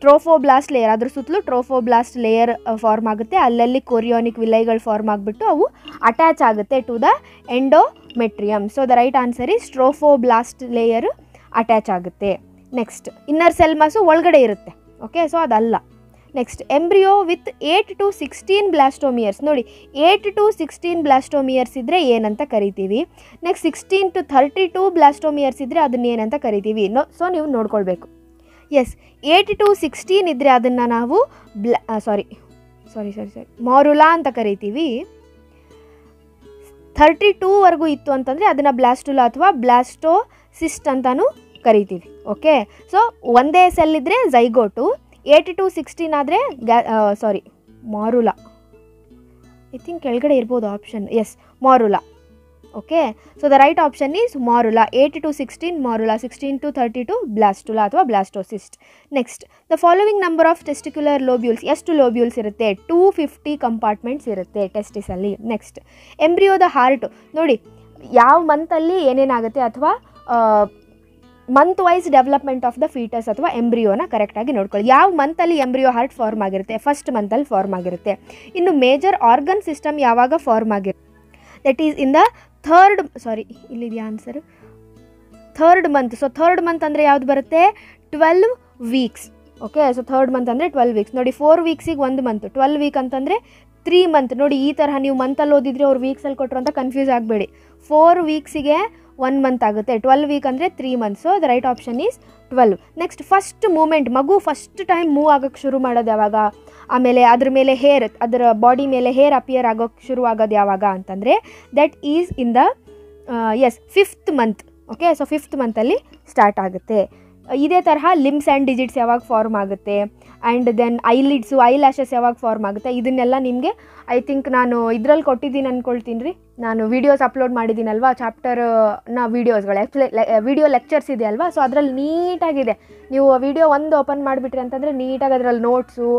trophoblast layer. ಅದ್ರ ಸುತ್ತಲೂ ಟ್ರೋಫೋಬ್ಲಾಸ್ಟ್ ಲೇಯರ್ ಫಾರ್ಮ್ ಆಗುತ್ತೆ. ಅಲ್ಲಲ್ಲಿ ಕೊರಿಯೋನಿಕ್ ವಿಲೈಗಳು ಫಾರ್ಮ್ ಆಗಿಬಿಟ್ಟು ಅವು ಅಟ್ಯಾಚ್ ಆಗುತ್ತೆ to the endometrium. So the right answer is trophoblast layer attach ಆಗುತ್ತೆ. ನೆಕ್ಸ್ಟ್, ಇನ್ನರ್ ಸೆಲ್ ಮಾಸು ಒಳಗಡೆ ಇರುತ್ತೆ. ಓಕೆ, ಸೊ ಅದಲ್ಲ. Next, embryo with 8 to 16 blastomeres. ನೋಡಿ 8 to 16 ಬ್ಲಾಸ್ಟೋಮಿಯರ್ಸ್ ಇದ್ದರೆ ಏನಂತ ಕರಿತೀವಿ. ನೆಕ್ಸ್ಟ್ 16 to 32 ಬ್ಲಾಸ್ಟೋಮಿಯರ್ಸ್ ಇದ್ದರೆ ಅದನ್ನ ಏನಂತ ಕರಿತೀವಿ. ಸೊ ನೀವು ನೋಡ್ಕೊಳ್ಬೇಕು. ಎಸ್, 8 to 16 ಇದ್ದರೆ ಅದನ್ನು ನಾವು ಮಾರುಲಾ ಅಂತ ಕರಿತೀವಿ. 32ವರೆಗೂ ಇತ್ತು ಅಂತಂದರೆ ಅದನ್ನು ಬ್ಲಾಸ್ಟುಲಾ ಅಥವಾ ಬ್ಲಾಸ್ಟೋಸಿಸ್ಟ್ ಅಂತಲೂ ಕರಿತೀವಿ. ಓಕೆ, ಸೊ ಒಂದೇ ಸೆಲ್ ಇದ್ದರೆ ಝೈಗೋಟು, 8 to 16 ಆದರೆ ಮಾರುಲಾ. ಐ ಥಿಂಕ್ ಕೆಳಗಡೆ ಇರ್ಬೋದು option. Yes, morula. Okay, so the right option is morula. 8 to 16 morula, 16 to 32 blastula ಅಥವಾ blastocyst. Next, the following number of testicular lobules. ಎಷ್ಟು lobules ಇರುತ್ತೆ? 250 compartments ಇರುತ್ತೆ ಟೆಸ್ಟಿಸಲ್ಲಿ. Next, ಎಂಬ್ರಿಯೋದ heart. ನೋಡಿ ಯಾವ ಮಂತಲ್ಲಿ ಏನೇನಾಗುತ್ತೆ ಅಥವಾ month wise development of the foetus ಅಥವಾ ಎಂಬ್ರಿಯೋನ ಕರೆಕ್ಟಾಗಿ ನೋಡ್ಕೊಳ್ಳಿ. ಯಾವ ಮಂತಲ್ಲಿ ಎಂಬ್ರಿಯೋ ಹಾರ್ಟ್ ಫಾರ್ಮ್ ಆಗಿರುತ್ತೆ? ಫಸ್ಟ್ ಮಂತಲ್ಲಿ ಫಾರ್ಮ್ ಆಗಿರುತ್ತೆ. ಇನ್ನು ಮೇಜರ್ ಆರ್ಗನ್ ಸಿಸ್ಟಮ್ ಯಾವಾಗ ಫಾರ್ಮ್ ಆಗಿರುತ್ತೆ? ದಟ್ ಈಸ್ ಇನ್ ದ ಇಲ್ಲಿದೆಯಾ answer? Third month. So third month ಅಂದರೆ ಯಾವ್ದು ಬರುತ್ತೆ? 12 weeks. Okay, so third month ಅಂದರೆ 12 ವೀಕ್ಸ್. ನೋಡಿ 4 ವೀಕ್ಸಿಗೆ 1 ಮಂತ್, 12 ವೀಕ್ ಅಂತಂದರೆ 3 ಮಂತ್. ನೋಡಿ ಈ ತರಹ ನೀವು ಮಂತಲ್ಲಿ ಓದಿದ್ರೆ ಅವ್ರು ವೀಕ್ಸಲ್ಲಿ ಕೊಟ್ಟರು ಅಂತ ಕನ್ಫ್ಯೂಸ್ ಆಗಬೇಡಿ. 4 ವೀಕ್ಸಿಗೆ 1 ಮಂತ್ ಆಗುತ್ತೆ. 12 ವೀಕ್ ಅಂದರೆ 3 months. So the right option is 12. Next, first movement, ಮಗು ಫಸ್ಟ್ ಟೈಮ್ ಮೂವ್ ಆಗೋಕ್ಕೆ ಶುರು ಮಾಡೋದು ಯಾವಾಗ? ಆಮೇಲೆ ಅದ್ರ ಮೇಲೆ ಹೇರ್, ಅದರ ಬಾಡಿ ಮೇಲೆ ಹೇರ್ ಅಪಿಯರ್ ಆಗೋಕ್ಕೆ ಶುರು ಆಗೋದು ಯಾವಾಗ ಅಂತಂದರೆ that is in the 5th month. Okay, so 5th ಮಂತಲ್ಲಿ ಸ್ಟಾರ್ಟ್ ಆಗುತ್ತೆ. ಇದೇ ತರಹ ಲಿಮ್ಸ್ ಆ್ಯಂಡ್ ಡಿಜಿಟ್ಸ್ ಯಾವಾಗ ಫಾರ್ಮ್ ಆಗುತ್ತೆ, and then eyelids, eyelashes ಯಾವಾಗ ಫಾರ್ಮ್ ಆಗುತ್ತೆ, ಇದನ್ನೆಲ್ಲ ನಿಮಗೆ ಐ ಥಿಂಕ್ ನಾನು ಇದರಲ್ಲಿ ಕೊಟ್ಟಿದ್ದೀನಿ ಅಂದ್ಕೊಳ್ತೀನಿ ರೀ. ನಾನು ವೀಡಿಯೋಸ್ ಅಪ್ಲೋಡ್ ಮಾಡಿದ್ದೀನಲ್ವಾ, ಚಾಪ್ಟರ್ನ ವೀಡಿಯೋಸ್ಗಳು, ವೀಡಿಯೋ ಲೆಕ್ಚರ್ಸ್ ಇದೆ ಅಲ್ವಾ. ಸೊ ಅದರಲ್ಲಿ ನೀಟಾಗಿದೆ. ನೀವು ವಿಡಿಯೋ ಒಂದು ಓಪನ್ ಮಾಡಿಬಿಟ್ರಿ ಅಂತಂದರೆ ನೀಟಾಗಿ ಅದರಲ್ಲಿ ನೋಟ್ಸು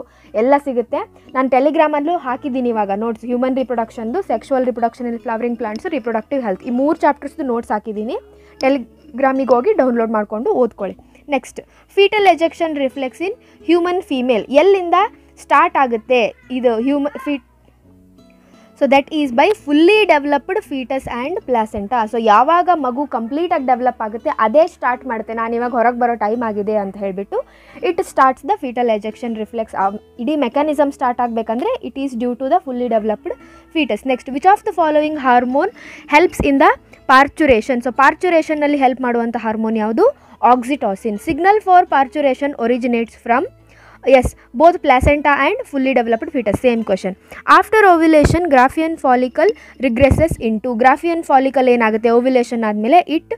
ಎಲ್ಲ ಸಿಗುತ್ತೆ. ನಾನು ಟೆಲಿಗ್ರಾಮಲ್ಲೂ ಹಾಕಿದ್ದೀನಿ ಇವಾಗ ನೋಟ್ಸ್. ಹ್ಯೂಮನ್ ರಿಪ್ರೊಡಕ್ಷನ್ದು, sexual reproduction in flowering plants, reproductive health, ಈ 3 ಚಾಪ್ಟರ್ಸ್ದು ನೋಟ್ಸ್ ಹಾಕಿದ್ದೀನಿ. ಟೆಲಿಗ್ರಾಮಿಗೆ ಹೋಗಿ ಡೌನ್ಲೋಡ್ ಮಾಡಿಕೊಂಡು ಓದ್ಕೊಳ್ಳಿ. Next, foetal ejection reflex in human female. ಎಲ್ಲಿಂದ ಸ್ಟಾರ್ಟ್ ಆಗುತ್ತೆ ಇದು so that is by fully developed foetus and placenta. So ಯಾವಾಗ ಮಗು ಕಂಪ್ಲೀಟಾಗಿ ಡೆವಲಪ್ ಆಗುತ್ತೆ ಅದೇ ಸ್ಟಾರ್ಟ್ ಮಾಡುತ್ತೆ. ನಾನು ಇವಾಗ ಹೊರಗೆ ಬರೋ ಟೈಮ್ ಆಗಿದೆ ಅಂತ ಹೇಳಿಬಿಟ್ಟು it starts the foetal ejection reflex. ಇಡೀ ಮೆಕ್ಯಾನಿಸಮ್ ಸ್ಟಾರ್ಟ್ ಆಗಬೇಕಂದ್ರೆ it is due to the fully developed foetus. Next, which of the following hormone helps in the parturition. So ಪಾರ್ಚುರೇಷನ್ನಲ್ಲಿ ಹೆಲ್ಪ್ ಮಾಡುವಂಥ ಹಾರ್ಮೋನ್ ಯಾವುದು? Oxytocin. Signal for parturition originates from both placenta and fully developed fetus. Same question. After ovulation, Graafian follicle regresses into. Graafian follicle ಏನಾಗುತ್ತೆ ovulation ಆದಮೇಲೆ it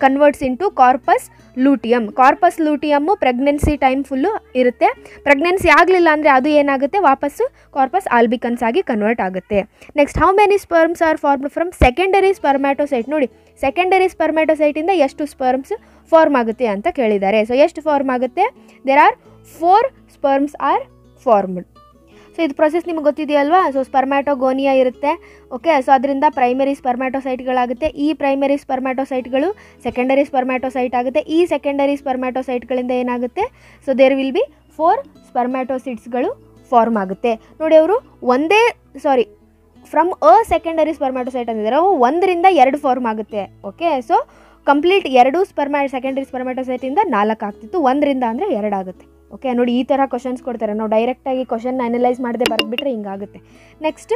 converts into corpus luteum. Corpus luteum pregnancy time full ಇರುತ್ತೆ. Pregnancy ಆಗಲಿಲ್ಲ ಅಂದರೆ ಅದು ಏನಾಗುತ್ತೆ, ವಾಪಸ್ಸು corpus ಆಲ್ಬಿಕನ್ಸ್ ಆಗಿ convert ಆಗುತ್ತೆ. Next, how many sperms are formed from secondary spermatocyte. ನೋಡಿ ಸೆಕೆಂಡರಿ ಸ್ಪರ್ಮ್ಯಾಟೋಸೈಟಿಂದ ಎಷ್ಟು ಸ್ಪರ್ಮ್ಸ್ ಫಾರ್ಮ್ ಆಗುತ್ತೆ ಅಂತ ಕೇಳಿದ್ದಾರೆ. ಸೊ ಎಷ್ಟು ಫಾರ್ಮ್ ಆಗುತ್ತೆ? There are 4 sperms are formed. So ಇದು ಪ್ರೊಸೆಸ್ ನಿಮಗೆ ಗೊತ್ತಿದೆಯಲ್ವಾ. ಸೊ ಸ್ಪರ್ಮ್ಯಾಟೋಗೋನಿಯಾ ಇರುತ್ತೆ. ಓಕೆ, ಸೊ ಅದರಿಂದ ಪ್ರೈಮರಿ ಸ್ಪರ್ಮ್ಯಾಟೋಸೈಟ್ಗಳಾಗುತ್ತೆ. ಈ ಪ್ರೈಮರಿ ಸ್ಪರ್ಮ್ಯಾಟೋಸೈಟ್ಗಳು ಸೆಕೆಂಡರಿ ಸ್ಪರ್ಮ್ಯಾಟೋಸೈಟ್ ಆಗುತ್ತೆ. ಈ ಸೆಕೆಂಡರಿ ಸ್ಪರ್ಮ್ಯಾಟೋಸೈಟ್ಗಳಿಂದ ಏನಾಗುತ್ತೆ? ಸೊ ದೇರ್ ವಿಲ್ ಬಿ 4 ಸ್ಪರ್ಮ್ಯಾಟೋಸಿಟ್ಸ್ಗಳು ಫಾರ್ಮ್ ಆಗುತ್ತೆ. ನೋಡಿ ಅವರು ಫ್ರಮ್ ಸೆಕೆಂಡರಿ ಸ್ಪರ್ಮ್ಯಾಟೋಸೈಟ್ ಅಂದಿದ್ದಾರೆ, 1ರಿಂದ 2 ಫಾರ್ಮ್ ಆಗುತ್ತೆ. ಓಕೆ, ಸೊ ಕಂಪ್ಲೀಟ್ 2 ಸೆಕೆಂಡರಿ ಸ್ಪರ್ಮ್ಯಾಟೋಸೈಟಿಂದ 4 ಆಗ್ತಿತ್ತು, 1ರಿಂದ ಅಂದರೆ 2 ಆಗುತ್ತೆ. ಓಕೆ, ನೋಡಿ ಈ ಥರ ಕ್ವಶನ್ಸ್ ಕೊಡ್ತಾರೆ. ನಾವು ಡೈರೆಕ್ಟಾಗಿ ಕ್ವಶನ್ ಅನಲೈಸ್ ಮಾಡದೆ ಬರೆದ್ಬಿಟ್ರೆ ಹಿಂಗಾಗುತ್ತೆ. Next,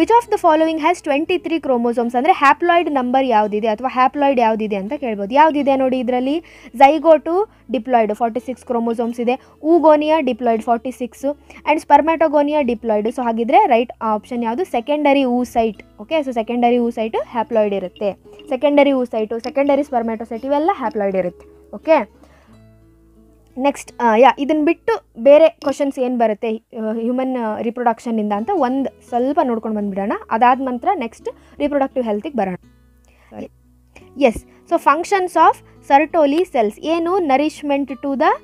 which of the following has 23 chromosomes, ಅಂದರೆ ಹ್ಯಾಪ್ಲಾಯ್ಡ್ ನಂಬರ್ ಯಾವುದಿದೆ ಅಥವಾ ಹ್ಯಾಪ್ಲಾಯ್ಡ್ ಯಾವುದಿದೆ ಅಂತ ಕೇಳ್ಬೋದು. ಯಾವುದಿದೆ ನೋಡಿ ಇದರಲ್ಲಿ, ಝೈಗೋಟು ಡಿಪ್ಲಾಯ್ಡ್ 46 ಕ್ರೋಮೋಸೋಮ್ಸ್ ಇದೆ, ಊಗೋನಿಯಾ ಡಿಪ್ಲಾಯ್ಡ್ 46 ಆ್ಯಂಡ್ ಸ್ಪರ್ಮ್ಯಾಟೋಗೋನಿಯಾ ಡಿಪ್ಲಾಯ್ಡ್. ಸೊ ಹಾಗಿದ್ರೆ ರೈಟ್ ಆಪ್ಷನ್ ಯಾವುದು, secondary oocyte. Okay, so secondary oocyte haploid ಇರುತ್ತೆ. ಸೆಕೆಂಡರಿ oocyte, ಸೆಕೆಂಡರಿ ಸ್ಪರ್ಮ್ಯಾಟೋಸೈಟ್ ಇವೆಲ್ಲ ಹ್ಯಾಪ್ಲಾಯ್ಡ್ ಇರುತ್ತೆ. ಓಕೆ, ನೆಕ್ಸ್ಟ್ ಇದನ್ನು ಬಿಟ್ಟು ಬೇರೆ ಕ್ವಶನ್ಸ್ ಏನು ಬರುತ್ತೆ ಹ್ಯೂಮನ್ ರಿಪ್ರೊಡಕ್ಷನ್ನಿಂದ ಅಂತ ಒಂದು ಸ್ವಲ್ಪ ನೋಡ್ಕೊಂಡು ಬಂದುಬಿಡೋಣ. ಅದಾದ ನಂತರ ನೆಕ್ಸ್ಟ್ ರಿಪ್ರೊಡಕ್ಟಿವ್ ಹೆಲ್ತಿಗೆ ಬರೋಣ. Sorry, yes. So functions of Sertoli cells ಏನು, nourishment to the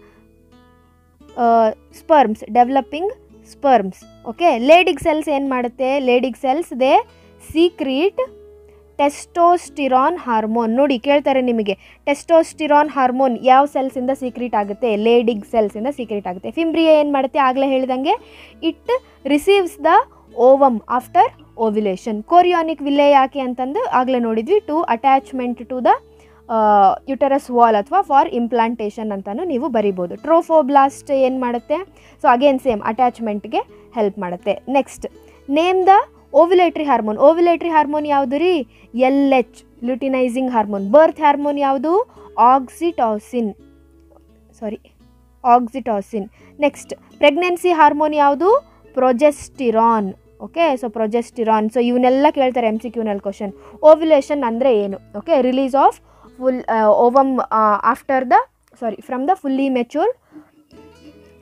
sperms, developing sperms. Okay, Leydig cells ಏನು ಮಾಡುತ್ತೆ, Leydig cells they secrete testosterone hormone. ನೋಡಿ ಕೇಳ್ತಾರೆ ನಿಮಗೆ, ಟೆಸ್ಟೋಸ್ಟಿರಾನ್ ಹಾರ್ಮೋನ್ ಯಾವ ಸೆಲ್ಸಿಂದ ಸೀಕ್ರೀಟ್ ಆಗುತ್ತೆ, ಲೇಡಿಗ್ ಸೆಲ್ಸಿಂದ ಸೀಕ್ರೀಟ್ ಆಗುತ್ತೆ. ಫಿಂಬ್ರಿಯಾ ಏನು ಮಾಡುತ್ತೆ, ಆಗಲೇ ಹೇಳಿದಂಗೆ it receives the ovum after ovulation. Chorionic villi ಯಾಕೆ ಅಂತಂದು ಆಗಲೇ ನೋಡಿದ್ವಿ, to attachment to the uterus wall ಅಥವಾ ಫಾರ್ ಇಂಪ್ಲಾಂಟೇಷನ್ ಅಂತಲೂ ನೀವು ಬರಿಬೋದು. ಟ್ರೋಫೋಬ್ಲಾಸ್ಟ್ ಏನು ಮಾಡುತ್ತೆ, ಸೊ ಅಗೇನ್ ಸೇಮ್ ಅಟ್ಯಾಚ್ಮೆಂಟ್ಗೆ ಹೆಲ್ಪ್ ಮಾಡುತ್ತೆ. Next, name the ovulatory hormone. Ovulatory hormone ಯಾವುದು ರೀ, LH luteinising hormone. Birth hormone ಯಾವುದು, ಆಕ್ಸಿಟಾಸಿನ್. ನೆಕ್ಸ್ಟ್, ಪ್ರೆಗ್ನೆನ್ಸಿ ಹಾರ್ಮೋನ್ ಯಾವುದು, progesterone. Okay, so progesterone. So ಇವನ್ನೆಲ್ಲ ಕೇಳ್ತಾರೆ MCQನಲ್ಲಿ ಕ್ವಶನ್. ಓವ್ಯುಲೇಷನ್ ಅಂದರೆ ಏನು, okay, release of full ovum after the from the fully matured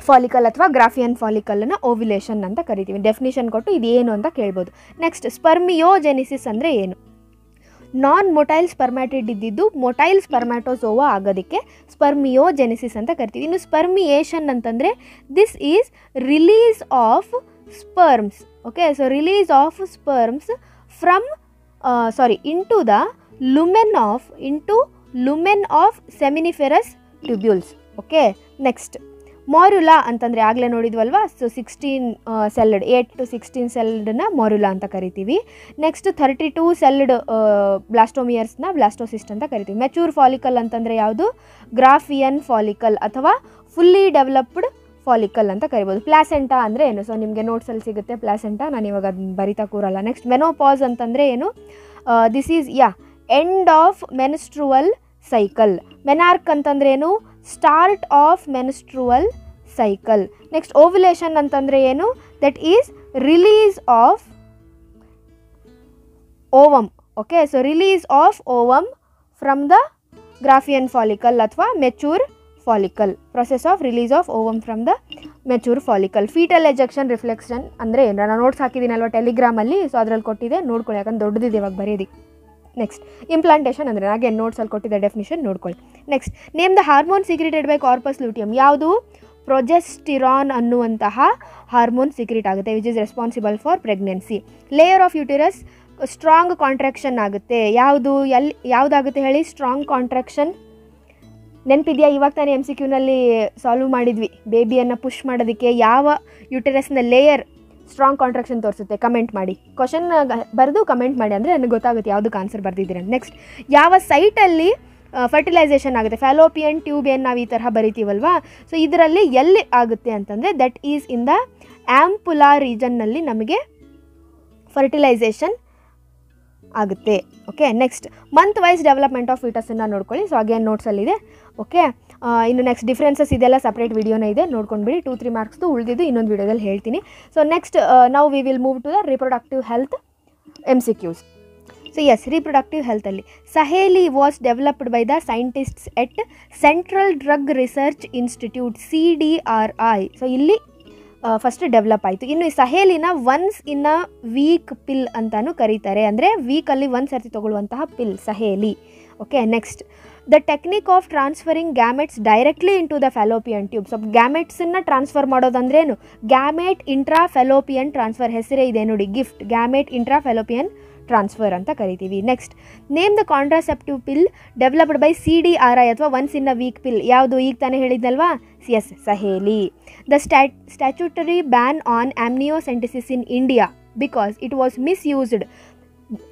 follicle ಅಥವಾ ಗ್ರಾಫಿಯನ್ ಫಾಲಿಕಲನ್ನು ಓವ್ಯುಲೇಷನ್ ಅಂತ ಕರಿತೀವಿ. ಡೆಫಿನಿಷನ್ ಕೊಟ್ಟು ಇದೇನು ಅಂತ ಕೇಳ್ಬೋದು. ನೆಕ್ಸ್ಟ್, ಸ್ಪರ್ಮಿಯೋಜೆನಿಸಿಸ್ ಅಂದರೆ ಏನು, ನಾನ್ ಮೊಟೈಲ್ ಸ್ಪರ್ಮ್ಯಾಟಿಡ್ ಇದ್ದಿದ್ದು ಮೊಟೈಲ್ ಸ್ಪರ್ಮ್ಯಾಟೋಸೋವಾ ಆಗೋದಕ್ಕೆ ಸ್ಪರ್ಮಿಯೋಜೆನಿಸಿಸ್ ಅಂತ ಕರಿತೀವಿ. ಇನ್ನು ಸ್ಪರ್ಮಿಯೇಷನ್ ಅಂತಂದರೆ this is release of sperms. Okay, so release of sperms from into the lumen of seminiferous tubules. Okay, next, morula ಅಂತಂದರೆ ಆಗಲೇ ನೋಡಿದ್ವಲ್ವಾ, ಸೊ 16 ಸೆಲ್ಡ್ 8 to 16 ಸೆಲ್ಡನ್ನ ಮಾರುಲಾ ಅಂತ ಕರಿತೀವಿ. ನೆಕ್ಸ್ಟ್ 32 ಸೆಲ್ಡ್ ಬ್ಲಾಸ್ಟೋಮಿಯರ್ಸ್ನ ಬ್ಲಾಸ್ಟೋಸಿಸ್ಟ್ ಅಂತ ಕರಿತೀವಿ. ಮೆಚೂರ್ ಫಾಲಿಕಲ್ ಅಂತಂದರೆ ಯಾವುದು, ಗ್ರಾಫಿಯನ್ ಫಾಲಿಕಲ್ ಅಥವಾ ಫುಲ್ಲಿ ಡೆವಲಪ್ಡ್ ಫಾಲಿಕಲ್ ಅಂತ ಕರಿಬೋದು. ಪ್ಲಾಸೆಂಟಾ ಅಂದರೆ ಏನು, ಸೊ ನಿಮಗೆ ನೋಟ್ಸಲ್ಲಿ ಸಿಗುತ್ತೆ ಪ್ಲಾಸೆಂಟಾ, ನಾನು ಇವಾಗ ಅದನ್ನ ಬರಿತಾ ಕೂರಲ್ಲ. ನೆಕ್ಸ್ಟ್, ಮೆನೋಪಾಸ್ ಅಂತಂದರೆ ಏನು, this is end of menstrual cycle. Menarche ಅಂತಂದ್ರೆ ಏನು, start of menstrual cycle. Next, ovulation ಅಂತಂದರೆ ಏನು, that is release of ovum. Okay, so release of ovum from the Graafian follicle ಅಥವಾ mature follicle. Process of release of ovum from the mature follicle. Foetal ejection reflection ಅಂದರೆ ಏನು, ನಾನು notes ಹಾಕಿದ್ದೀನಲ್ವ ಟೆಲಿಗ್ರಾಮಲ್ಲಿ, so ಅದರಲ್ಲಿ ಕೊಟ್ಟಿದೆ ನೋಡ್ಕೊಳ್ಳಿ, ಯಾಕಂದ್ರೆ ದೊಡ್ಡದಿದೆ ಇವಾಗ ಬರೆಯೋದಕ್ಕೆ. ನೆಕ್ಸ್ಟ್, ಇಂಪ್ಲಾಂಟೇಷನ್ ಅಂದರೆ ಹಾಗೆ ನೋಟ್ಸಲ್ಲಿ ಕೊಟ್ಟಿದ್ದ ಡೆಫಿನಿಷನ್ ನೋಡ್ಕೊಳ್ಳಿ. Next, name the hormone secreted by corpus luteum. ಯಾವುದು, ಪ್ರೊಜೆಸ್ಟಿರಾನ್ ಅನ್ನುವಂತಹ ಹಾರ್ಮೋನ್ ಸೀಕ್ರೆಟ್ ಆಗುತ್ತೆ, which is responsible for pregnancy. Layer of uterus strong contraction ಆಗುತ್ತೆ. ಯಾವುದಾಗುತ್ತೆ ಹೇಳಿ, ಸ್ಟ್ರಾಂಗ್ ಕಾಂಟ್ರಾಕ್ಷನ್. ನೆನಪಿದೆಯಾ, ಇವಾಗ ತಾನೇ MCQನಲ್ಲಿ ಸಾಲ್ವ್ ಮಾಡಿದ್ವಿ. ಬೇಬಿಯನ್ನು ಪುಷ್ ಮಾಡೋದಕ್ಕೆ ಯಾವ ಯೂಟಿರಸ್ನ ಲೇಯರ್ ಸ್ಟ್ರಾಂಗ್ ಕಾಂಟ್ರಾಕ್ಷನ್ ತೋರಿಸುತ್ತೆ, ಕಮೆಂಟ್ ಮಾಡಿ. ಕ್ವಶನ್ ಬರೆದು ಕಮೆಂಟ್ ಮಾಡಿ, ಅಂದರೆ ನನಗೆ ಗೊತ್ತಾಗುತ್ತೆ ಯಾವುದಕ್ಕೆ ಆನ್ಸರ್ ಬರ್ದಿದ್ದೀರ. ನೆಕ್ಸ್ಟ್, ಯಾವ ಸೈಟಲ್ಲಿ ಫರ್ಟಿಲೈಸೇಷನ್ ಆಗುತ್ತೆ, ಫ್ಯಾಲೋಪಿಯನ್ ಟ್ಯೂಬ್ ಏನು ನಾವು ಈ ತರಹ ಬರಿತೀವಲ್ವಾ, ಸೊ ಇದರಲ್ಲಿ ಎಲ್ಲಿ ಆಗುತ್ತೆ ಅಂತಂದರೆ that is in the ampulla ರೀಜನ್ನಲ್ಲಿ ನಮಗೆ ಫರ್ಟಿಲೈಸೇಷನ್ ಆಗುತ್ತೆ. Okay, next, month wise development of ಫೀಟಸನ್ನು ನೋಡ್ಕೊಳ್ಳಿ. ಸೊ ಅಗೇನ್ ನೋಟ್ಸಲ್ಲಿದೆ. ಓಕೆ, ಇನ್ನು ನೆಕ್ಸ್ಟ್ ಡಿಫ್ರೆನ್ಸಸ್ ಇದೆಲ್ಲ ಸಪ್ರೇಟ್ ವಿಡಿಯೋನೇ ಇದೆ, ನೋಡ್ಕೊಂಡ್ಬಿಡಿ. 2-3 ಮಾರ್ಕ್ಸ್ದು ಉಳಿದಿದ್ದು ಇನ್ನೊಂದು ವಿಡಿಯೋದಲ್ಲಿ ಹೇಳ್ತೀನಿ. ಸೊ ನೆಕ್ಸ್ಟ್, ನಾವು we will move to the reproductive health MCQs. So yes, ರಿಪ್ರೊಡಕ್ಟಿವ್ ಹೆಲ್ತಲ್ಲಿ Saheli was developed by the scientists at Central Drug Research Institute CDRI. ಸೊ ಇಲ್ಲಿ ಫಸ್ಟ್ ಡೆವಲಪ್ ಆಯಿತು. ಇನ್ನು ಈ ಸಹೇಲಿನ ಒನ್ಸ್ ಇನ್ ಅ ವೀಕ್ ಪಿಲ್ ಅಂತಲೂ ಕರೀತಾರೆ, ಅಂದರೆ ವೀಕಲ್ಲಿ ಒಂದು ಸರ್ತಿ ತೊಗೊಳ್ಳುವಂತಹ pill Saheli. Okay, next, the technique of transferring gametes directly into the fallopian tube. So ಗ್ಯಾಮೆಟ್ಸನ್ನು ಟ್ರಾನ್ಸ್ಫರ್ ಮಾಡೋದಂದ್ರೇನು, ಗ್ಯಾಮೆಟ್ ಇಂಟ್ರಾ ಫ್ಯಾಲೋಪಿಯನ್ ಟ್ರಾನ್ಸ್ಫರ್, ಹೆಸರೇ ಇದೆ ನೋಡಿ, GIFT gamete intra fallopian transfer ಅಂತ ಕರಿತೀವಿ. Next, name the contraceptive pill developed by CDRI ಅಥವಾ once in a week pill. ಯಾವುದು, ಈಗ ತಾನೇ ಹೇಳಿದ್ನಲ್ವಾ, yes, Saheli. The statutory ban on amniocentesis in India because it was misused.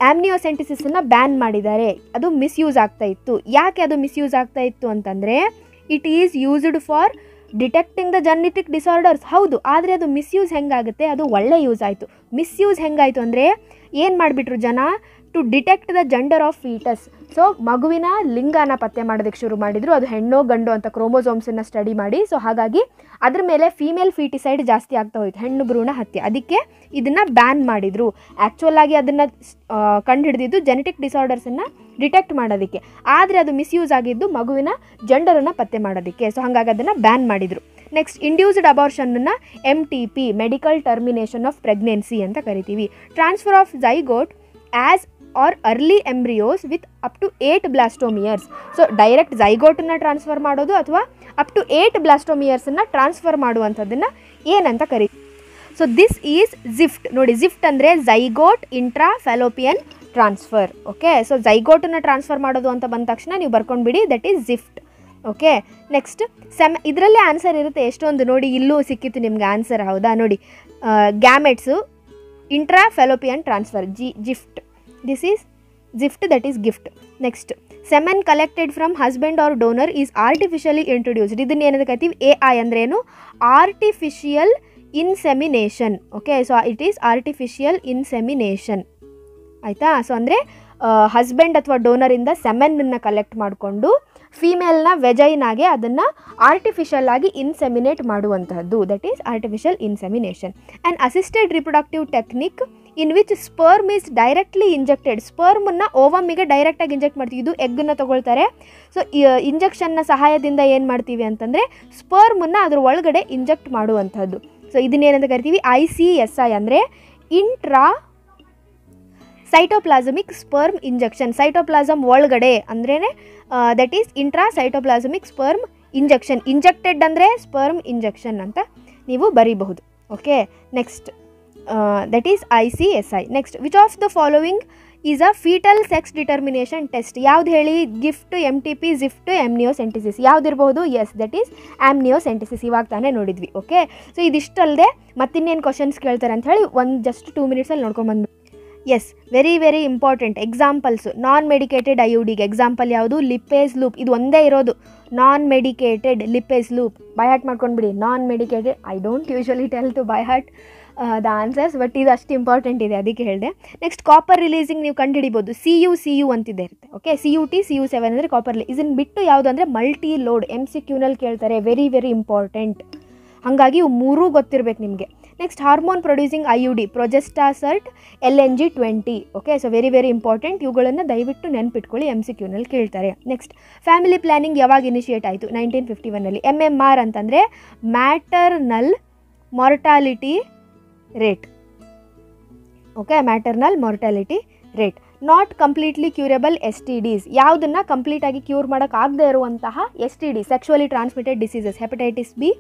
ಆಮ್ನಿಯೋಸೆಂಟಿಸಿಸನ್ನು ಬ್ಯಾನ್ ಮಾಡಿದ್ದಾರೆ, ಅದು ಮಿಸ್ಯೂಸ್ ಆಗ್ತಾ ಇತ್ತು. ಯಾಕೆ ಅದು ಮಿಸ್ಯೂಸ್ ಆಗ್ತಾ ಇತ್ತು ಅಂತಂದರೆ it is used for detecting the genetic disorders ಹೌದು, ಆದರೆ ಅದು ಮಿಸ್ಯೂಸ್ ಹೆಂಗಾಗುತ್ತೆ, ಅದು ಒಳ್ಳೆ ಯೂಸ್ ಆಯಿತು. ಮಿಸ್ಯೂಸ್ ಹೆಂಗಾಯಿತು ಅಂದರೆ ಏನು ಮಾಡಿಬಿಟ್ರು ಜನ, to detect the gender of foetus. So ಮಗುವಿನ ಲಿಂಗನ ಪತ್ತೆ ಮಾಡೋದಕ್ಕೆ ಶುರು ಮಾಡಿದರು, ಅದು ಹೆಣ್ಣೋ ಗಂಡು ಅಂತ ಕ್ರೋಮೋಸೋಮ್ಸನ್ನು ಸ್ಟಡಿ ಮಾಡಿ. ಸೊ ಹಾಗಾಗಿ ಅದ್ರ ಮೇಲೆ ಫೀಮೇಲ್ ಫೀಟಿಸೈಡ್ ಜಾಸ್ತಿ ಆಗ್ತಾ ಹೋಯಿತು, ಹೆಣ್ಣು ಭ್ರೂಣ ಹತ್ಯೆ. ಅದಕ್ಕೆ ಇದನ್ನು ಬ್ಯಾನ್ ಮಾಡಿದರು. ಆ್ಯಕ್ಚುಲ್ ಆಗಿ ಅದನ್ನು ಕಂಡುಹಿಡಿದಿದ್ದು ಜೆನೆಟಿಕ್ ಡಿಸಾರ್ಡರ್ಸನ್ನು ಡಿಟೆಕ್ಟ್ ಮಾಡೋದಕ್ಕೆ, ಆದರೆ ಅದು ಮಿಸ್ಯೂಸ್ ಆಗಿದ್ದು ಮಗುವಿನ ಜೆಂಡರನ್ನು ಪತ್ತೆ ಮಾಡೋದಕ್ಕೆ. ಸೊ ಹಾಗಾಗಿ ಅದನ್ನು ಬ್ಯಾನ್ ಮಾಡಿದರು. ನೆಕ್ಸ್ಟ್, ಇಂಡ್ಯೂಸ್ಡ್ ಅಬಾರ್ಷನ್ನ MTP, medical termination of pregnancy ಅಂತ ಕರಿತೀವಿ. Transfer of zygote as or early embryos with up to 8 blastomeres. So direct ಝೈಗೋಟನ್ನು ಟ್ರಾನ್ಸ್ಫರ್ ಮಾಡೋದು ಅಥವಾ ಅಪ್ ಟು 8 ಬ್ಲಾಸ್ಟೋಮಿಯರ್ಸನ್ನು ಟ್ರಾನ್ಸ್ಫರ್ ಮಾಡುವಂಥದ್ದನ್ನು ಏನಂತ ಕರಿತೀವಿ. So this is ZIFT. ನೋಡಿ, ಜಿಫ್ಟ್ ಅಂದರೆ zygote intra fallopian transfer. Okay, so ಝೈಗೋಟನ್ನು ಟ್ರಾನ್ಸ್ಫರ್ ಮಾಡೋದು ಅಂತ ಬಂದ ತಕ್ಷಣ ನೀವು ಬರ್ಕೊಂಡ್ಬಿಡಿ, that is ZIFT. Okay, next ಇದರಲ್ಲೇ ಆನ್ಸರ್ ಇರುತ್ತೆ ಎಷ್ಟೊಂದು. ನೋಡಿ, ಇಲ್ಲೂ ಸಿಕ್ಕಿತ್ತು ನಿಮ್ಗೆ ಆನ್ಸರ್, ಹೌದಾ? ನೋಡಿ, gametes intra fallopian transfer, ZIFT. This is ZIFT, that is GIFT. Next, semen collected from husband or donor is artificially introduced. ಇದನ್ನ ಏನಂತ ಕರಿತೀವಿ? AI ಅಂದರೆ ಏನು? Artificial insemination. Okay, so it is artificial insemination. ಆಯಿತಾ? ಸೊ ಅಂದರೆ ಹಸ್ಬೆಂಡ್ ಅಥವಾ ಡೋನರಿಂದ ಸೆಮೆನನ್ನು ಕಲೆಕ್ಟ್ ಮಾಡಿಕೊಂಡು ಫೀಮೇಲ್ನ ವೆಜೈನಾಗೆ ಅದನ್ನು ಆರ್ಟಿಫಿಷಿಯಲ್ ಆಗಿ ಇನ್ಸೆಮಿನೇಟ್ ಮಾಡುವಂತಹದ್ದು, that is artificial insemination. And assisted reproductive technique in which sperm is directly injected. ಸ್ಪರ್ಮನ್ನು ಓವಮ್ಮಿಗೆ ಡೈರೆಕ್ಟಾಗಿ ಇಂಜೆಕ್ಟ್ ಮಾಡ್ತೀವಿ. ಇದು ಎಗ್ಗನ್ನು ತೊಗೊಳ್ತಾರೆ. ಸೊ ಇಂಜೆಕ್ಷನ್ನ ಸಹಾಯದಿಂದ ಏನು ಮಾಡ್ತೀವಿ ಅಂತಂದರೆ ಸ್ಪರ್ಮನ್ನು ಅದ್ರ ಒಳಗಡೆ ಇಂಜೆಕ್ಟ್ ಮಾಡುವಂಥದ್ದು. ಸೊ ಇದನ್ನೇನಂತ ಕರಿತೀವಿ? ICSI ಅಂದರೆ intra cytoplasmic sperm injection. Cytoplasm ಒಳಗಡೆ ಅಂದ್ರೇ that is intra cytoplasmic sperm injection. Injected ಅಂದರೆ ಸ್ಪರ್ಮ್ ಇಂಜೆಕ್ಷನ್ ಅಂತ ನೀವು ಬರೀಬಹುದು. Okay, next, that is ICSI. Next, which of the following is a foetal sex determination test? ಯಾವ್ದು ಹೇಳಿ? GIFT, MTP, ZIFT, amniocentesis. ಯಾವುದಿರ್ಬೋದು? Yes, that is amniocentesis. ಇವಾಗ ತಾನೇ ನೋಡಿದ್ವಿ. ಓಕೆ, ಸೊ ಇದಿಷ್ಟಲ್ಲದೆ ಮತ್ತಿನ್ನೇನು ಕ್ವಶನ್ಸ್ ಕೇಳ್ತಾರೆ ಅಂತ ಹೇಳಿ ಜಸ್ಟ್ 2 ಮಿನಿಟ್ಸಲ್ಲಿ ನೋಡ್ಕೊಂಬಂದು. Yes, very very important examples. Non medicated IUDಗೆ ಎಕ್ಸಾಂಪಲ್ ಯಾವುದು? Lippes loop. ಇದು ಒಂದೇ ಇರೋದು, non medicated Lippes loop. By heart ಮಾಡ್ಕೊಂಡ್ಬಿಡಿ. Non medicated, I don't usually tell to by heart the answers, but ಇದು ಅಷ್ಟು ಇಂಪಾರ್ಟೆಂಟ್ ಇದೆ, ಅದಕ್ಕೆ ಹೇಳಿದೆ. ನೆಕ್ಸ್ಟ್, ಕಾಪರ್ ರಿಲೀಸಿಂಗ್ ನೀವು ಕಂಡುಹಿಡಿಬೋದು. CU ಅಂತಿದೆ ಇರುತ್ತೆ. ಓಕೆ, CUT, CU7 ಅಂದರೆ ಕಾಪರ್. ಇದನ್ನು ಬಿಟ್ಟು ಯಾವುದು ಅಂದರೆ ಮಲ್ಟಿ ಲೋಡ್. MCQನಲ್ಲಿ ಕೇಳ್ತಾರೆ, ವೆರಿ ವೆರಿ ಇಂಪಾರ್ಟೆಂಟ್. ಹಾಗಾಗಿ ಇವು 3 ಗೊತ್ತಿರಬೇಕು ನಿಮಗೆ. Next, hormone producing IUD, progestasert, LNG-20. Okay, so very very important. ಇವುಗಳನ್ನು ದಯವಿಟ್ಟು ನೆನ್ಪಿಟ್ಕೊಳ್ಳಿ, MCQನಲ್ಲಿ ಕೇಳ್ತಾರೆ. ನೆಕ್ಸ್ಟ್, ಫ್ಯಾಮಿಲಿ ಪ್ಲಾನಿಂಗ್ ಯಾವಾಗ ಇನಿಷಿಯೇಟ್ ಆಯಿತು? 1951ನಲ್ಲಿ. MMR ಅಂತಂದರೆ maternal mortality rate. Okay, maternal mortality rate. Not completely curable STDs. ಯಾವುದನ್ನು ಕಂಪ್ಲೀಟಾಗಿ ಕ್ಯೂರ್ ಮಾಡೋಕ್ಕಾಗದೇ ಇರುವಂತಹ STD, sexually transmitted diseases, hepatitis B,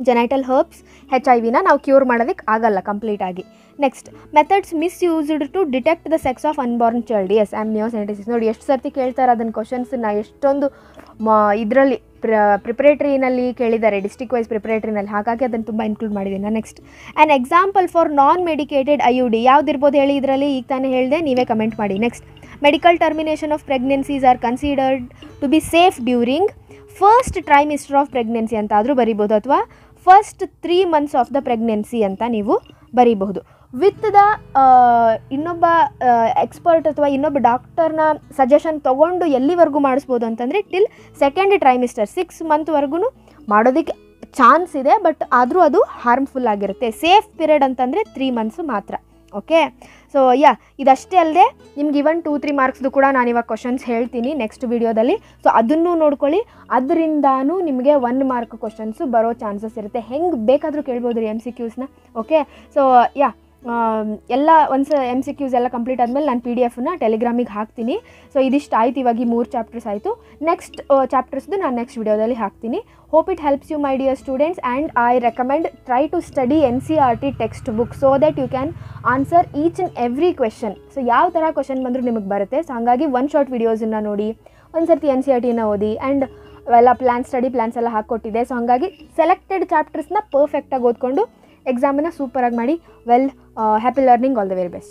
genital herpes, HIV ನಾವು ಕ್ಯೂರ್ ಮಾಡೋದಕ್ಕೆ ಆಗಲ್ಲ ಕಂಪ್ಲೀಟಾಗಿ. Next, methods misused to detect the sex of unborn child. S, amniocentesis. ನೋಡಿ ಎಷ್ಟು ಸರ್ತಿ ಕೇಳ್ತಾರೆ ಅದನ್ನು ಕ್ವಶನ್ಸನ್ನ, ಎಷ್ಟೊಂದು ಇದರಲ್ಲಿ ಪ್ರಿಪರೇಟ್ರಿನಲ್ಲಿ ಕೇಳಿದ್ದಾರೆ, ಡಿಸ್ಟ್ರಿಕ್ಟ್ ವೈಸ್ ಪ್ರಿಪರೇಟ್ರಿನಲ್ಲಿ. ಹಾಗಾಗಿ ಅದನ್ನು ತುಂಬ ಇನ್ಕ್ಲೂಡ್ ಮಾಡಿದ್ದೀನಿ. Next, an example for non medicated IUD ಯಾವುದಿರ್ಬೋದು ಹೇಳಿ ಇದರಲ್ಲಿ? ಈಗ ತಾನೇ ಹೇಳಿದೆ, ನೀವೇ ಕಮೆಂಟ್ ಮಾಡಿ. Next, medical termination of pregnancies are considered to be safe during first trimester of pregnancy ಅಂತ ಆದರೂ ಬರಿಬೋದು, ಅಥವಾ first 3 months of the pregnancy ಅಂತ ನೀವು ಬರೀಬಹುದು. ವಿತ್ ದ ಇನ್ನೊಬ್ಬ ಎಕ್ಸ್ಪರ್ಟ್ ಅಥವಾ ಇನ್ನೊಬ್ಬ ಡಾಕ್ಟರ್ನ ಸಜೆಷನ್ ತೊಗೊಂಡು ಎಲ್ಲಿವರೆಗೂ ಮಾಡಿಸ್ಬೋದು ಅಂತಂದರೆ ಟಿಲ್ 2nd trimester, 6 monthವರೆಗೂ ಮಾಡೋದಕ್ಕೆ ಚಾನ್ಸ್ ಇದೆ. ಬಟ್ ಆದರೂ ಅದು ಹಾರ್ಮ್ಫುಲ್ ಆಗಿರುತ್ತೆ. ಸೇಫ್ ಪೀರಿಯಡ್ ಅಂತಂದರೆ 3 months ಮಾತ್ರ. ಓಕೆ, ಸೊ ಇದಷ್ಟೇ ಅಲ್ಲದೆ ನಿಮ್ಗೆ ಇವನ್ 2-3 ಮಾರ್ಕ್ಸ್ದು ಕೂಡ ನಾನು ಇವಾಗ ಕ್ವಶನ್ಸ್ ಹೇಳ್ತೀನಿ ನೆಕ್ಸ್ಟ್ ವಿಡಿಯೋದಲ್ಲಿ. ಸೊ ಅದನ್ನು ನೋಡ್ಕೊಳ್ಳಿ, ಅದರಿಂದಾನು ನಿಮಗೆ 1 mark ಕ್ವಶನ್ಸು ಬರೋ ಚಾನ್ಸಸ್ ಇರುತ್ತೆ. ಹೆಂಗೆ ಬೇಕಾದರೂ ಕೇಳ್ಬೋದು ರೀ MCQsನ. ಓಕೆ, ಸೊ ಎಲ್ಲ ಒಂದು MCQs ಎಲ್ಲ ಕಂಪ್ಲೀಟ್ ಆದಮೇಲೆ ನಾನು PDF-ನ ಟೆಲಿಗ್ರಾಮಿಗೆ ಹಾಕ್ತೀನಿ. ಸೊ ಇದಿಷ್ಟು ಆಯ್ತು, ಇವಾಗ ಈ 3 ಚಾಪ್ಟರ್ಸ್ ಆಯಿತು. ನೆಕ್ಸ್ಟ್ ಚಾಪ್ಟರ್ಸ್ದು ನಾನು ನೆಕ್ಸ್ಟ್ ವಿಡಿಯೋದಲ್ಲಿ ಹಾಕ್ತೀನಿ. Hope it helps you my dear students, and I recommend try to study NCERT textbook so that you can answer each and every question. So ಯಾವ ಥರ ಕ್ವೆಶನ್ ಬಂದರೂ ನಿಮಗೆ ಬರುತ್ತೆ. ಸೊ ಹಾಗಾಗಿ 1 short ವಿಡಿಯೋಸನ್ನು ನೋಡಿ, ಒಂದು ಸರ್ತಿ NCERTನ ಓದಿ, ಆ್ಯಂಡ್ ಎಲ್ಲ ಸ್ಟಡಿ ಪ್ಲ್ಯಾನ್ಸ್ ಎಲ್ಲ ಹಾಕ್ಕೊಟ್ಟಿದೆ. ಸೊ ಹಾಗಾಗಿ ಸೆಲೆಕ್ಟೆಡ್ ಚಾಪ್ಟರ್ಸ್ನ ಪರ್ಫೆಕ್ಟಾಗಿ ಓದ್ಕೊಂಡು ಎಕ್ಸಾಮನ್ನು ಸೂಪರಾಗಿ ಮಾಡಿ. Well, happy learning, all the very best.